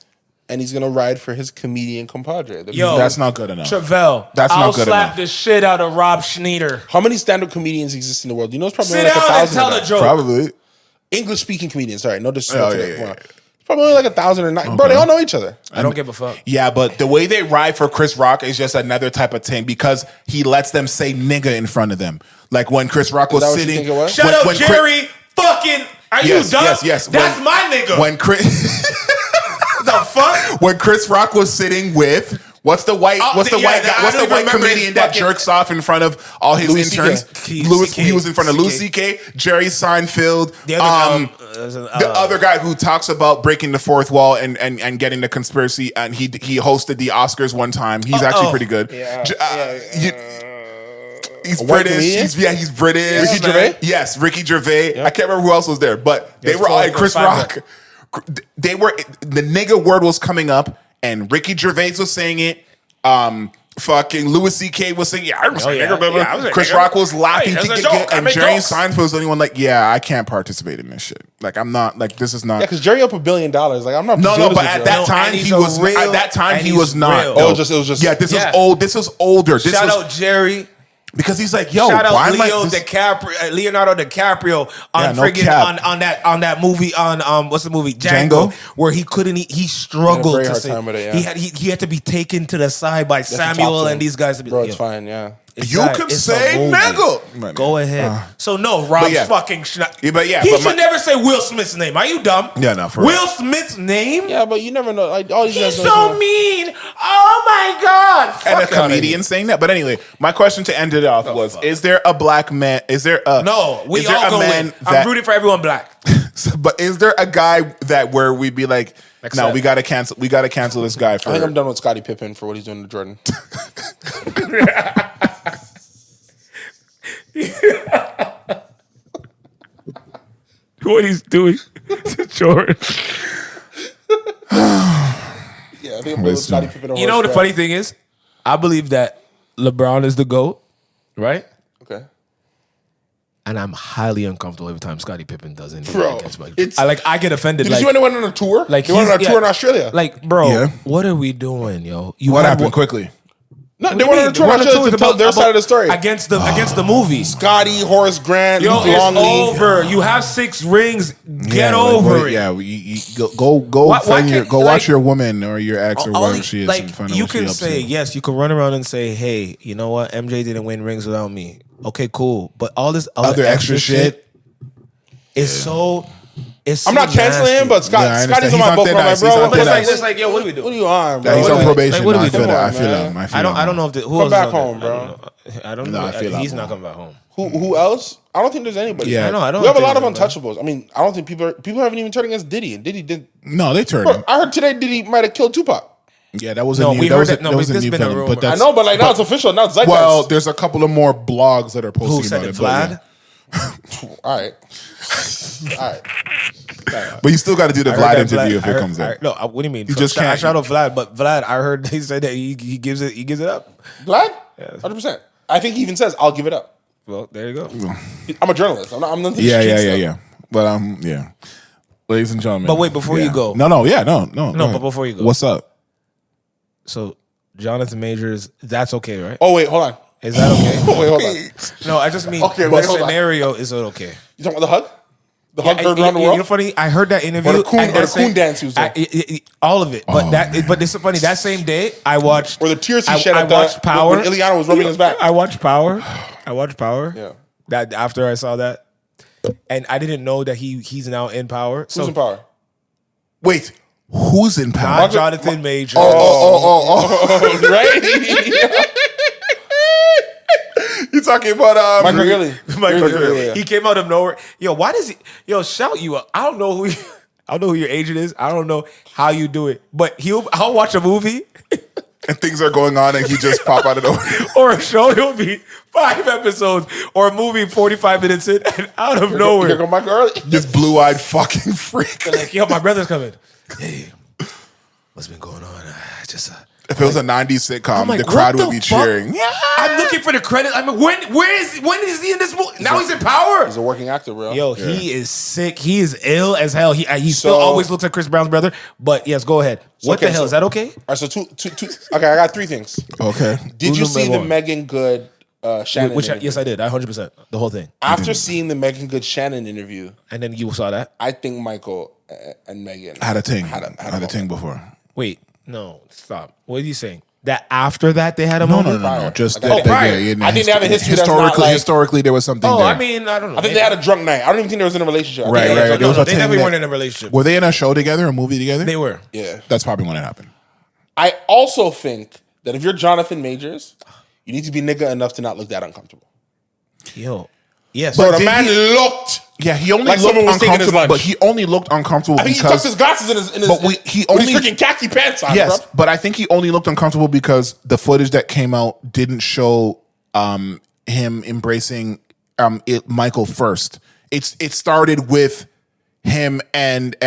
and he's gonna ride for his comedian compadre. Yo, That's not good enough. Trivelle. That's I'll not good slap enough. the shit out of Rob Schneider. How many stand-up comedians exist in the world? You know, it's probably Sit only like down and 1,000. tell of a them. joke. Probably. English-speaking comedians. Sorry, no disrespect. Oh, to yeah, them. yeah, Come on. It's probably only like 1,000 or 9. Bro, they all know each other. I don't give a fuck. Yeah, but the way they ride for Chris Rock is just another type of thing because he lets them say nigga in front of them. Like when Chris Rock was that what you sitting. think it was? Shout out Jerry fucking. Are Yes, you dumb? yes. That's my nigga. When Chris, the fuck? when Chris Rock was sitting with. What's the white I don't white remember his comedian that fucking- jerks off in front of all his Louis interns? CK. He was in front of Louis C.K., Jerry Seinfeld, The other, the other guy who talks about breaking the fourth wall and getting the conspiracy, and he hosted the Oscars one time. He's actually pretty good. He's white British. comedian? He's British. Ricky Gervais? Yes, Ricky Gervais. I can't remember who else was there, but they There's were all four, like Chris there's five Rock. They were the nigga word was coming up, and Ricky Gervais was saying it. Fucking Louis C.K. was saying, I was saying nigga, blah, blah. Yeah, I was a Chris nigga. Rock was laughing, Hey, that's a joke. I and make Jerry jokes. Seinfeld was the only one like, yeah, I can't participate in this shit. Like, I'm not like this is not. Yeah, because Jerry up $1 billion. Like, I'm not. No, doing but this at with that Joe. time and he's he was. a real- At that time and he he's was not. real. No. It was just. Yeah, this Yeah. was old. This was older. This Shout was out Jerry. because he's like, yo, Shout why out am I? Leo this- DiCaprio, Leonardo DiCaprio on Yeah, no friggin' cap. on that movie on what's the movie Django? where he couldn't he struggled very to hard say time with it, yeah. he had to be taken to the side by to talk Samuel to and him. these guys to be Bro, like, it's yo, fine. Yeah. it's You that- can it's a say movie. nigga. Go ahead. So no, Rob's yeah. fucking Yeah, but yeah, he but should never say Will Smith's name. Are you dumb? Yeah, no, for Will real. Smith's name? Yeah, but you never know. Like all these He's guys. know so mean. Oh my god. And a Fuck outta comedian here. saying that. But anyway, my question to end it off was: fuck. is there a black man? Is there a No, we is there all a gonna man win. I'm rooting for everyone black. But is there a guy that where we'd be like, no, Except- we gotta cancel. We gotta cancel this guy for. I think I'm done with Scottie Pippen for what he's doing to Jordan. What he's doing to Jordan. Yeah, I think I'm done with Scottie Pippen. over You know what the Scrap. funny thing is? I believe that LeBron is the GOAT, right? Okay. And I'm highly uncomfortable every time Scottie Pippen does anything Bro, against my it's- I get offended. Did like, you see when they went on a tour? like they went on a he's- tour in yeah, Australia. Like, bro, Yeah. what are we doing, yo? You What had happened one- quickly? no, What they do went you on a mean? tour in One of the Australia to tours tell about- their side of the story. against the movie. Scotty, Horace Grant, Yo, Luke it's Longley. over. You have 6 rings. Get Yeah, over like, it. Yeah, you go Why find your can't- go like- watch your woman or your ex or All whatever he- she is. like and find out you what she can up say to. yes, you can run around and say, hey, you know what? MJ didn't win rings without me. Okay, cool. But all this other extra shit. is so. It's I'm so not canceling nasty. him, but Yeah, I Scotty's understand. on He's my not book. thin I'm like, ice. bro, He's not what thin the ice. fuck- It's like, yo, what are we doing? What are you on, bro? Yeah, he's What on are you- probation. like, what No, are I we feel doing, that. I feel man? him. I feel I don't him. know if who Come else back is on home, there. bro. I don't No, know. I feel He's that, not bro. coming back home. Who else? I don't think there's anybody. Yeah. I know. I don't. We have a think lot of there's anybody. untouchables. I mean, I don't think people haven't even turned against Diddy, and Diddy did. No, they turned Bro, him. I heard today Diddy might have killed Tupac. Yeah, that was No, a new. we That heard was a, that- no, that but was a this new been a film. rumor. But I that's know, but like now it's official. Now it's zeitgeist. well. There's a couple of more blogs that are posting Who said about it? it. But, Vlad? yeah. All right, all right. But you still got to do the I heard Vlad that interview Vlad- if I it heard- comes in. No, what do you mean? You just I can't- shout out Vlad, but Vlad, I heard he said that he gives it up. Vlad, 100%. I think he even says, "I'll give it up." Well, there you go. I'm a journalist. I'm not the Yeah, street yeah, stuff. yeah. But yeah, ladies and gentlemen. But wait, before you yeah. go. no, no, go but ahead. before you go. what's up? So, Jonathan Majors, that's okay, right? Oh wait, hold on. Is that okay? Wait, hold on. No, I just mean Okay, the wait, hold on. scenario is it okay? You talking about the hug? The hug heard around the You world. know, funny. I heard that interview. Or the coon- and or the that same- coon dance he was doing. all of it, but but it's so funny. That same day, I watched. Or the tears he I shed at watched Power. when Ileana was rubbing his back. I watched Power. Yeah. That after I saw that, and I didn't know that he's now in Power. Who's in power? Wait, who's in power? Not Jonathan Majors. Right? You talking about Michael Ealy. Michael Yeah, Jordan. yeah, yeah. He came out of nowhere. Yo, why does he? Yo, shout you up. I don't know who. I don't know who your agent is. I don't know how you do it. But I'll watch a movie and things are going on and he just pop out of nowhere. or a show. It'll be 5 episodes or a movie 45 minutes in and out of Here nowhere. go Michael Early. This blue-eyed fucking freak. Like, yo, my brother's coming. Hey, what's been going on? If it was a 90s sitcom, I'm like, the crowd what would the be fuck? cheering. Yeah. I'm looking for the credit. I mean, when is he in this movie? Now he's in Power. He's a working actor, bro. Yo, he is sick. He is ill as hell. He still always looks like Chris Brown's brother. But yes, go ahead. What the hell? Is that okay? All right, so two. Okay, I got three things. Okay. Did you see the Megan Good Shannon interview? Yes, I did. 100%. The whole thing. After seeing the Megan Good Shannon interview, And then you saw that? I think Michael and Megan Had a ting. Had a ting before. Wait, no, stop. What are you saying? That after that they had a No, moment? no. Just Like, prior. I think they have a history that's not like- historically, there was something Oh, there. I mean, I don't know. I think they had a drunk night. I don't even think they was in a relationship. I think Right, they had a right. drunk There was No, a they thing definitely that- weren't in a relationship. Were they in a show together, a movie together? They were. Yeah. That's probably when it happened. I also think that if you're Jonathan Majors, you need to be nigga enough to not look that uncomfortable. Yo. Yes. Bro, the did man he- looked. Yeah, he only Like looked someone was taking his uncomfortable, lunch. but he only looked uncomfortable I think he because tucked his glasses in his But with he his only- freaking khaki pants on, yes, bro. but I think he only looked uncomfortable because the footage that came out didn't show him embracing Michael first. It started with him and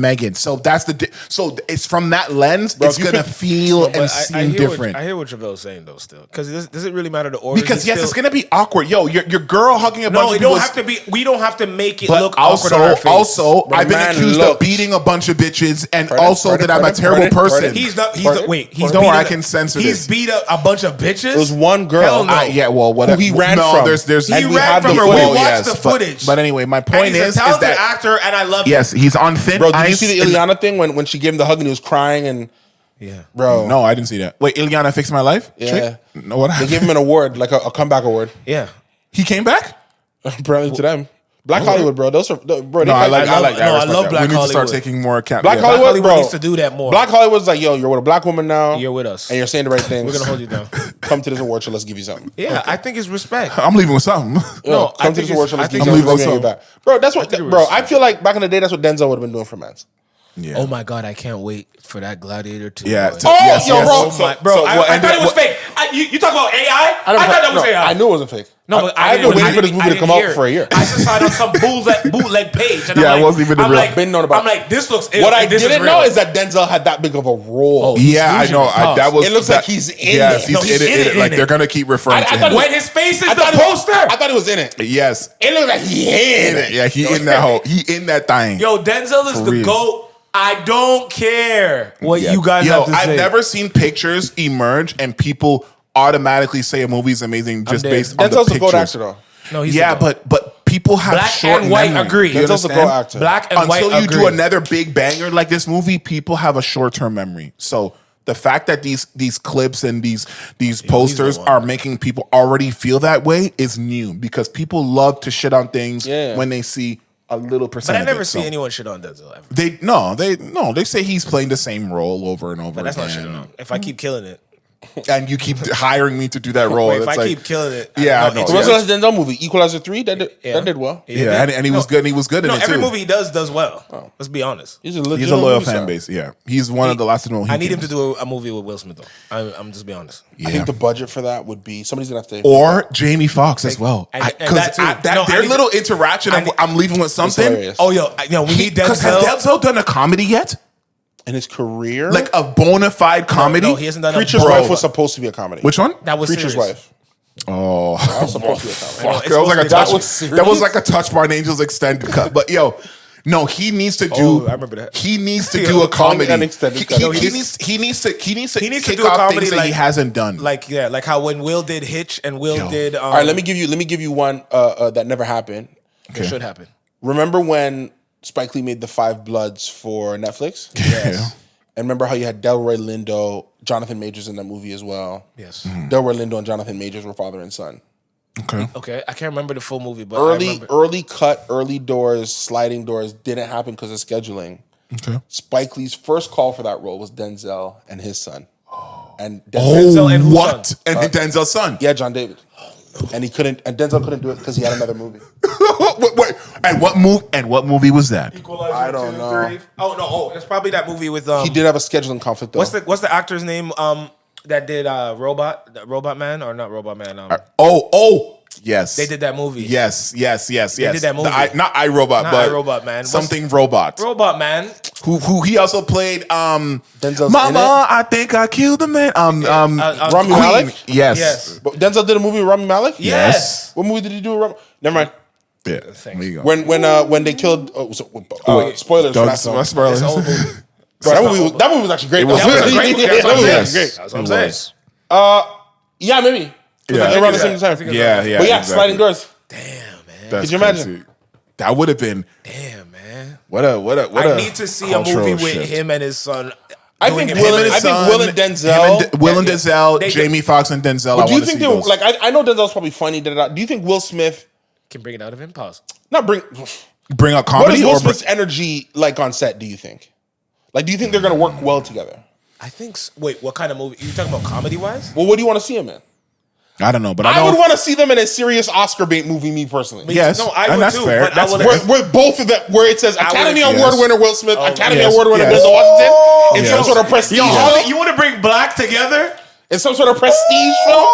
Megan. So that's so it's from that lens. It's if you gonna could- feel But and seem different. I hear what Travelle's saying though. Still, because does it really matter the order? Because yes, it's gonna be awkward. Yo, your girl hugging a bunch No, of it people. don't have to be. We don't have to make it But look awkward on our face. also, Bro, I've been man accused of looked. beating a bunch of bitches, and Pardon? also Pardon? that I'm a Pardon? terrible Pardon? person. Pardon? He's not. Pardon? Wait. He's Don't beat worry, I up- can censor He's this. beat up a bunch of bitches. It was one girl. Hell no. Yeah, well, whatever. Who he ran no, from. There's He and we ran have from the her. We photo, watched the but- footage. But anyway, my And point he's a is talented that actor, and I love him. yes, he's on thin Bro, did you ice. see the and- Ileana thing when she gave him the hug and he was crying and Yeah. bro? No, I didn't see that. Wait, Ileana fixed my life? Yeah. Trick? No, what They happened? gave him an award, like a comeback award. Yeah. He came back? Apparently to them. Black Hollywood, bro. Those are bro. No, I like love- that. no, I respect love that. Black We need to start Hollywood. taking more account. Black yeah. Hollywood, Hollywood bro. needs to do that more. Black Hollywood's like, yo, you're with a black woman now. You're with us. and you're saying the right things. We're gonna hold you down. Come to this award show. Let's give you something. Yeah, I think it's respect. I'm leaving with something. Yo, No, I come to think this award show. it's- Let's I give think you it's- something. I'm Let's get you back, bro. That's what, think it bro. was- I feel like back in the day, that's what Denzel would have been doing for men. Yeah. Oh my god, I can't wait for that Gladiator 2. Yeah, boy. to- Oh, yes, yo, yes. bro. Oh my, bro, I thought it was fake. You talk about AI? I thought that was AI. I knew it wasn't fake. No, but I've been waiting for this movie to come out for a year. I just saw it on some bootleg page. And Yeah, I'm it like, wasn't even the I'm real- like, Been known about I'm like, this looks ill. What I this didn't real. know is that Denzel had that big of a role. Yeah, I know. That was. It looks that- like he's in yes, it. He's No, in it. Like they're gonna keep referring to him. When his face is I the thought poster. I thought he was in it. Yes, It looked like he in it. yeah, he in that hole. He in that thing. Yo, Denzel is For the real. GOAT. I don't care what Yeah. you guys Yo, have to say. I've never seen pictures emerge and people automatically say a movie's amazing just dead. based on the Denzel's a pictures. good actor though. No, he's Yeah, the GOAT. but people have Black short and white memory. agree. You Denzel's a understand? good actor. Black and white Until you agree. do another big banger like this movie, people have a short-term memory. So the fact that these clips and these posters one. are making people already feel that way is new because people love to shit on things Yeah. when they see a little But percent. I never of it. see So anyone shit on Denzel ever. They say he's playing the same role over and over But that's not again. shit on. If I keep killing it. And you keep hiring me to do that role. Wait, if it's I like, keep killing it. Yeah, I know. So what's the last Denzel movie? Equalizer 3? That did well. yeah, and he was good. And he was good in No, it every too. movie he does well. Let's be honest. He's a He's a loyal fan base. Yeah, he's one of the last to know. I need him to do a movie with Will Smith though. I'm just be honest. I think the budget for that would be somebody's gonna have to. or Jamie Foxx as well. and Because that too. No, I their need little interaction of I'm leaving with something. hilarious. Oh yo, we need Because has Denzel. Denzel done a comedy yet? in his career, Like a bona fide comedy? No, he hasn't done Preacher's a Wife was supposed to be a comedy. Which one? That was Preacher's serious. Wife? Oh, That was supposed to be a comedy. fuck. it's That was like a supposed to be- touch. That was That was serious? like a touch by an Angel's extended cut. But yo, no, he needs to do. Oh, I remember that. He needs to Yeah, do a comedy. an extended cut. He No, needs to He needs to kick do a off comedy things that he like- hasn't done. Like how when Will did Hitch and Will Yo. did. All right, let me give you one that never happened. It should happen. Remember when Spike Lee made the Five Bloods for Netflix? Yes. And remember how you had Delroy Lindo, Jonathan Majors in that movie as well. Yes. Delroy Lindo and Jonathan Majors were father and son. Okay. Okay, I can't remember the full movie, but I remember. Early cut, early doors, sliding doors didn't happen because of scheduling. Okay. Spike Lee's first call for that role was Denzel and his son. And Denzel and whose what? son? And Denzel's son. yeah, John David. And Denzel couldn't do it because he had another movie. Wait. And what movie was that? Equalizer I don't 2, know. 3. Oh no! Oh, it's probably that movie with He did have a scheduling conflict though. What's the actor's name? That did Robot Man or not Robot Man? Yes. They did that movie. Yes. did that movie. Not iRobot, Not but iRobot Man. something robot. Robot Man. Who he also played Denzel's in Mama, it? I think I killed a man. Rami Queen. Malek? Yes. But Denzel did a movie with Rami Malek? Yes. What movie did he do with Rami? Never mind. Yeah. There you go. When they killed spoilers for that film. It's an old movie. Bro, that movie was actually great. was though. good. Great movie. That movie was Yes. great. That's what I'm saying. Yeah, maybe. Yeah. Around the same time. Yeah. But yeah, exactly. sliding doors. Damn, man. That's Could you imagine? crazy. That would have been Damn, man. what a I need to see a cultural movie with shift. him and his son. I doing think it. Will Him and his I think Will and Denzel. Will and Denzel, They- Jamie Foxx and Denzel. But do you I want to think see they those. like? I know Denzel's probably funny. Do you think Will Smith Can bring it out of him. Pause. not bring? bring up What comedy is Will or Smith's energy like on set? Do you think? Like, do you think they're gonna work well together? I think. Wait, what kind of movie? You talking about comedy wise? Well, what do you want to see him in? I don't know, but I know would want to see them in a serious Oscar bait movie. Me personally, Yes, No, I and would that's too, fair. but I That's would- fair. where both of them, where it says Academy would- Award yes. winner Will Smith, Academy yes, Award winner yes. Denzel Washington, in some Yes. sort of prestige film. You want to bring black together? In some sort of prestige film,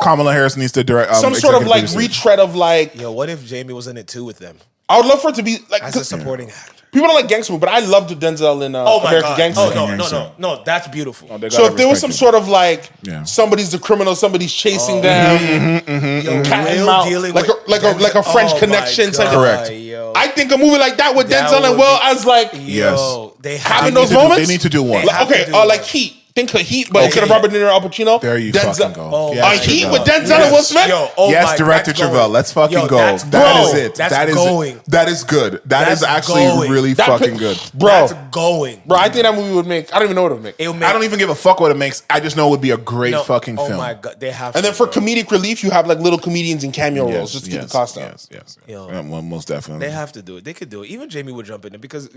Kamala Harris needs to direct some sort of executive like producer. retread of like. Yo, what if Jamie was in it too with them I would love for it to be like as a 'cause supporting actor? people don't like gangster movies, but I loved Denzel in Oh my American god! Gangster. Oh no! That's beautiful. They So gotta if there was some respect sort of like Yeah. somebody's the criminal, somebody's chasing them, Yo, cat and Will mouse, dealing like with like a French Oh my connection type. God, Correct. Yo. I think a movie like that with That Denzel and would Will be- as like Yo, they have having They those need to do- moments. They need to do one. They have Okay, to do like one. Heat. Think of Heat, but instead of Okay. Robert De Niro, Al Pacino. There you Denzel. fucking go. Oh, Yes, Heat you with go. Denzel and Will Smith. Yo, oh Yes, my, director that's going. Trivelle. Let's fucking Yo, go. that's That going. is it. That's That is going. it. That is good. That is That's actually going. really That fucking pi- good. bro. That's going. Bro, I think that movie would make. I don't even know what it would make. It'll make, I don't even give a fuck what it makes. I just know it would be a great fucking film. Oh my god, they have. And then to, for bro. comedic relief, you have like little comedians in cameo roles just to keep the cost down. Yes. Yo. Yeah, well, most definitely. They have to do it. They could do it. Even Jamie would jump in it because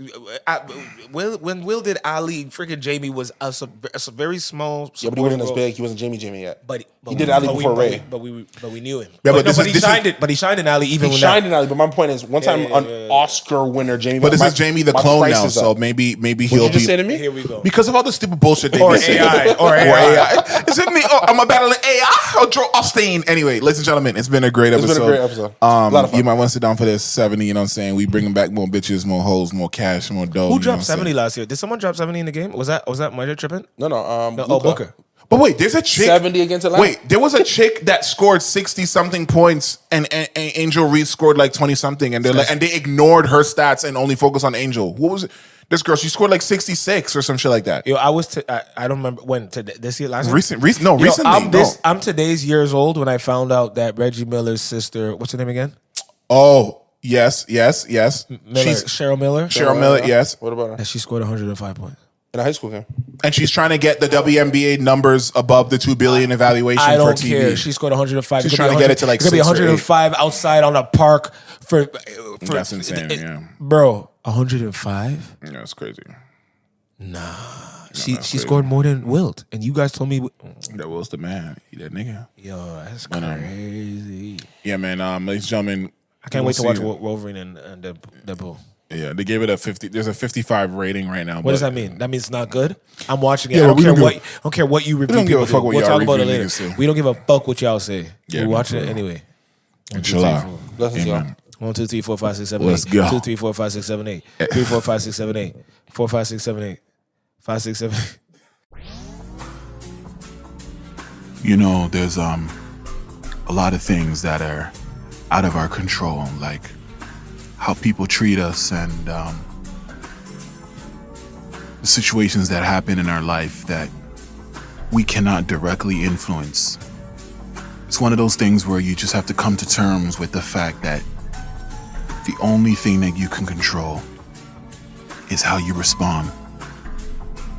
when Will did Ali, freaking Jamie was a very small. Yeah, but he wasn't as role. big. He wasn't Jamie yet. But he did Ali before Ray. But we knew him. Yeah, but but he shined it. But he shined in Ali even He when shined in Ali, but my point is, once I'm an yeah. Oscar winner, Jamie. But this my- is Jamie the my clone price now, is so up. maybe What'd he'll you just be. say to me? Here we go. Because of all the stupid bullshit they Or be saying. AI. Or AI. Is it me? Oh, am I battling AI or Joe Osteen? Anyway, ladies and gentlemen, it's been a great episode. been a great episode. A lot of fun. You might want to sit down for this 70. You know what I'm saying? We bringing back more bitches, more hoes, more cash, more dough. Who you know dropped what I'm 70 saying? last year? Did someone drop 70 in the game? Was that Maja tripping? No. Oh, Luka. Booker. But wait, there's a chick 70 against Atlanta. Wait, there was a chick that scored 60 something points, and Angel Reese scored like 20 something, and they ignored her stats and only focused on Angel. What was it? This girl, she scored like 66 or some shit like that. Yo, I don't remember when this year last year. Recently. I'm today's years old when I found out that Reggie Miller's sister, what's her name again? Oh, yes. Miller, She's Cheryl Miller. Cheryl Miller, yes. What about her? And she scored 105 points. In a high school game. And she's trying to get the WNBA numbers above the 2 billion evaluation I for don't TV. care. She scored 105. She's It could be trying to get it to, like, It's gonna be 6 or 105 outside on a park for That's insane, yeah. Bro, 105? Yeah, that's crazy. She scored more than Wilt, and you guys told me. That was the man. He that nigga. Yo, that's crazy. Yeah, man. Ladies and gentlemen, I can't wait to watch Wolverine and Deadpool. Yeah, they gave it a 50. There's a 55 rating right now. What does that mean? That means it's not good. I'm watching it. Yeah, I don't we care don't what. give- I don't care what you review. don't give a people fuck do. what We'll y'all talk about it review later. niggas say. We don't give a fuck what y'all say. Yeah, We're no, watching for it real. anyway. Inshallah. Blessings, y'all. Amen. 1, 2, 3, 4, 5, 6, 7, Let's 8. go. 2, 3, 4, 5, 6, 7, 8. 3, 4, 5, 6, 7, 8. 4, 5, 6, 7, 8. 5, 6, 7, 8. You know, there's a lot of things that are out of our control, like how people treat us and the situations that happen in our life that we cannot directly influence. It's one of those things where you just have to come to terms with the fact that the only thing that you can control is how you respond,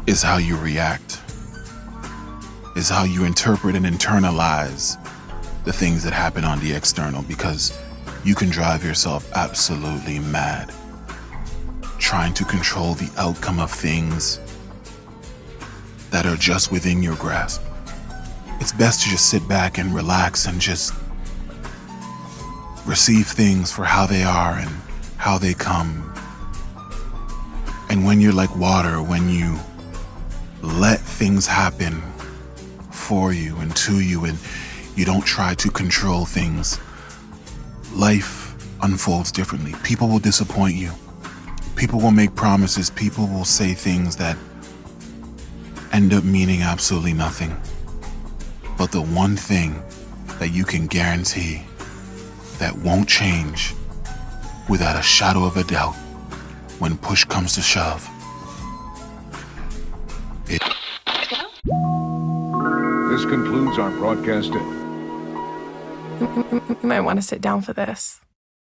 is how you react, is how you interpret and internalize the things that happen on the external, because you can drive yourself absolutely mad trying to control the outcome of things that are just within your grasp. It's best to just sit back and relax and just receive things for how they are and how they come. And when you're like water, when you let things happen for you and to you, and you don't try to control things, life unfolds differently. People will disappoint you. People will make promises. People will say things that end up meaning absolutely nothing. But the one thing that you can guarantee that won't change without a shadow of a doubt when push comes to shove, This concludes our broadcast. You might want to sit down for this.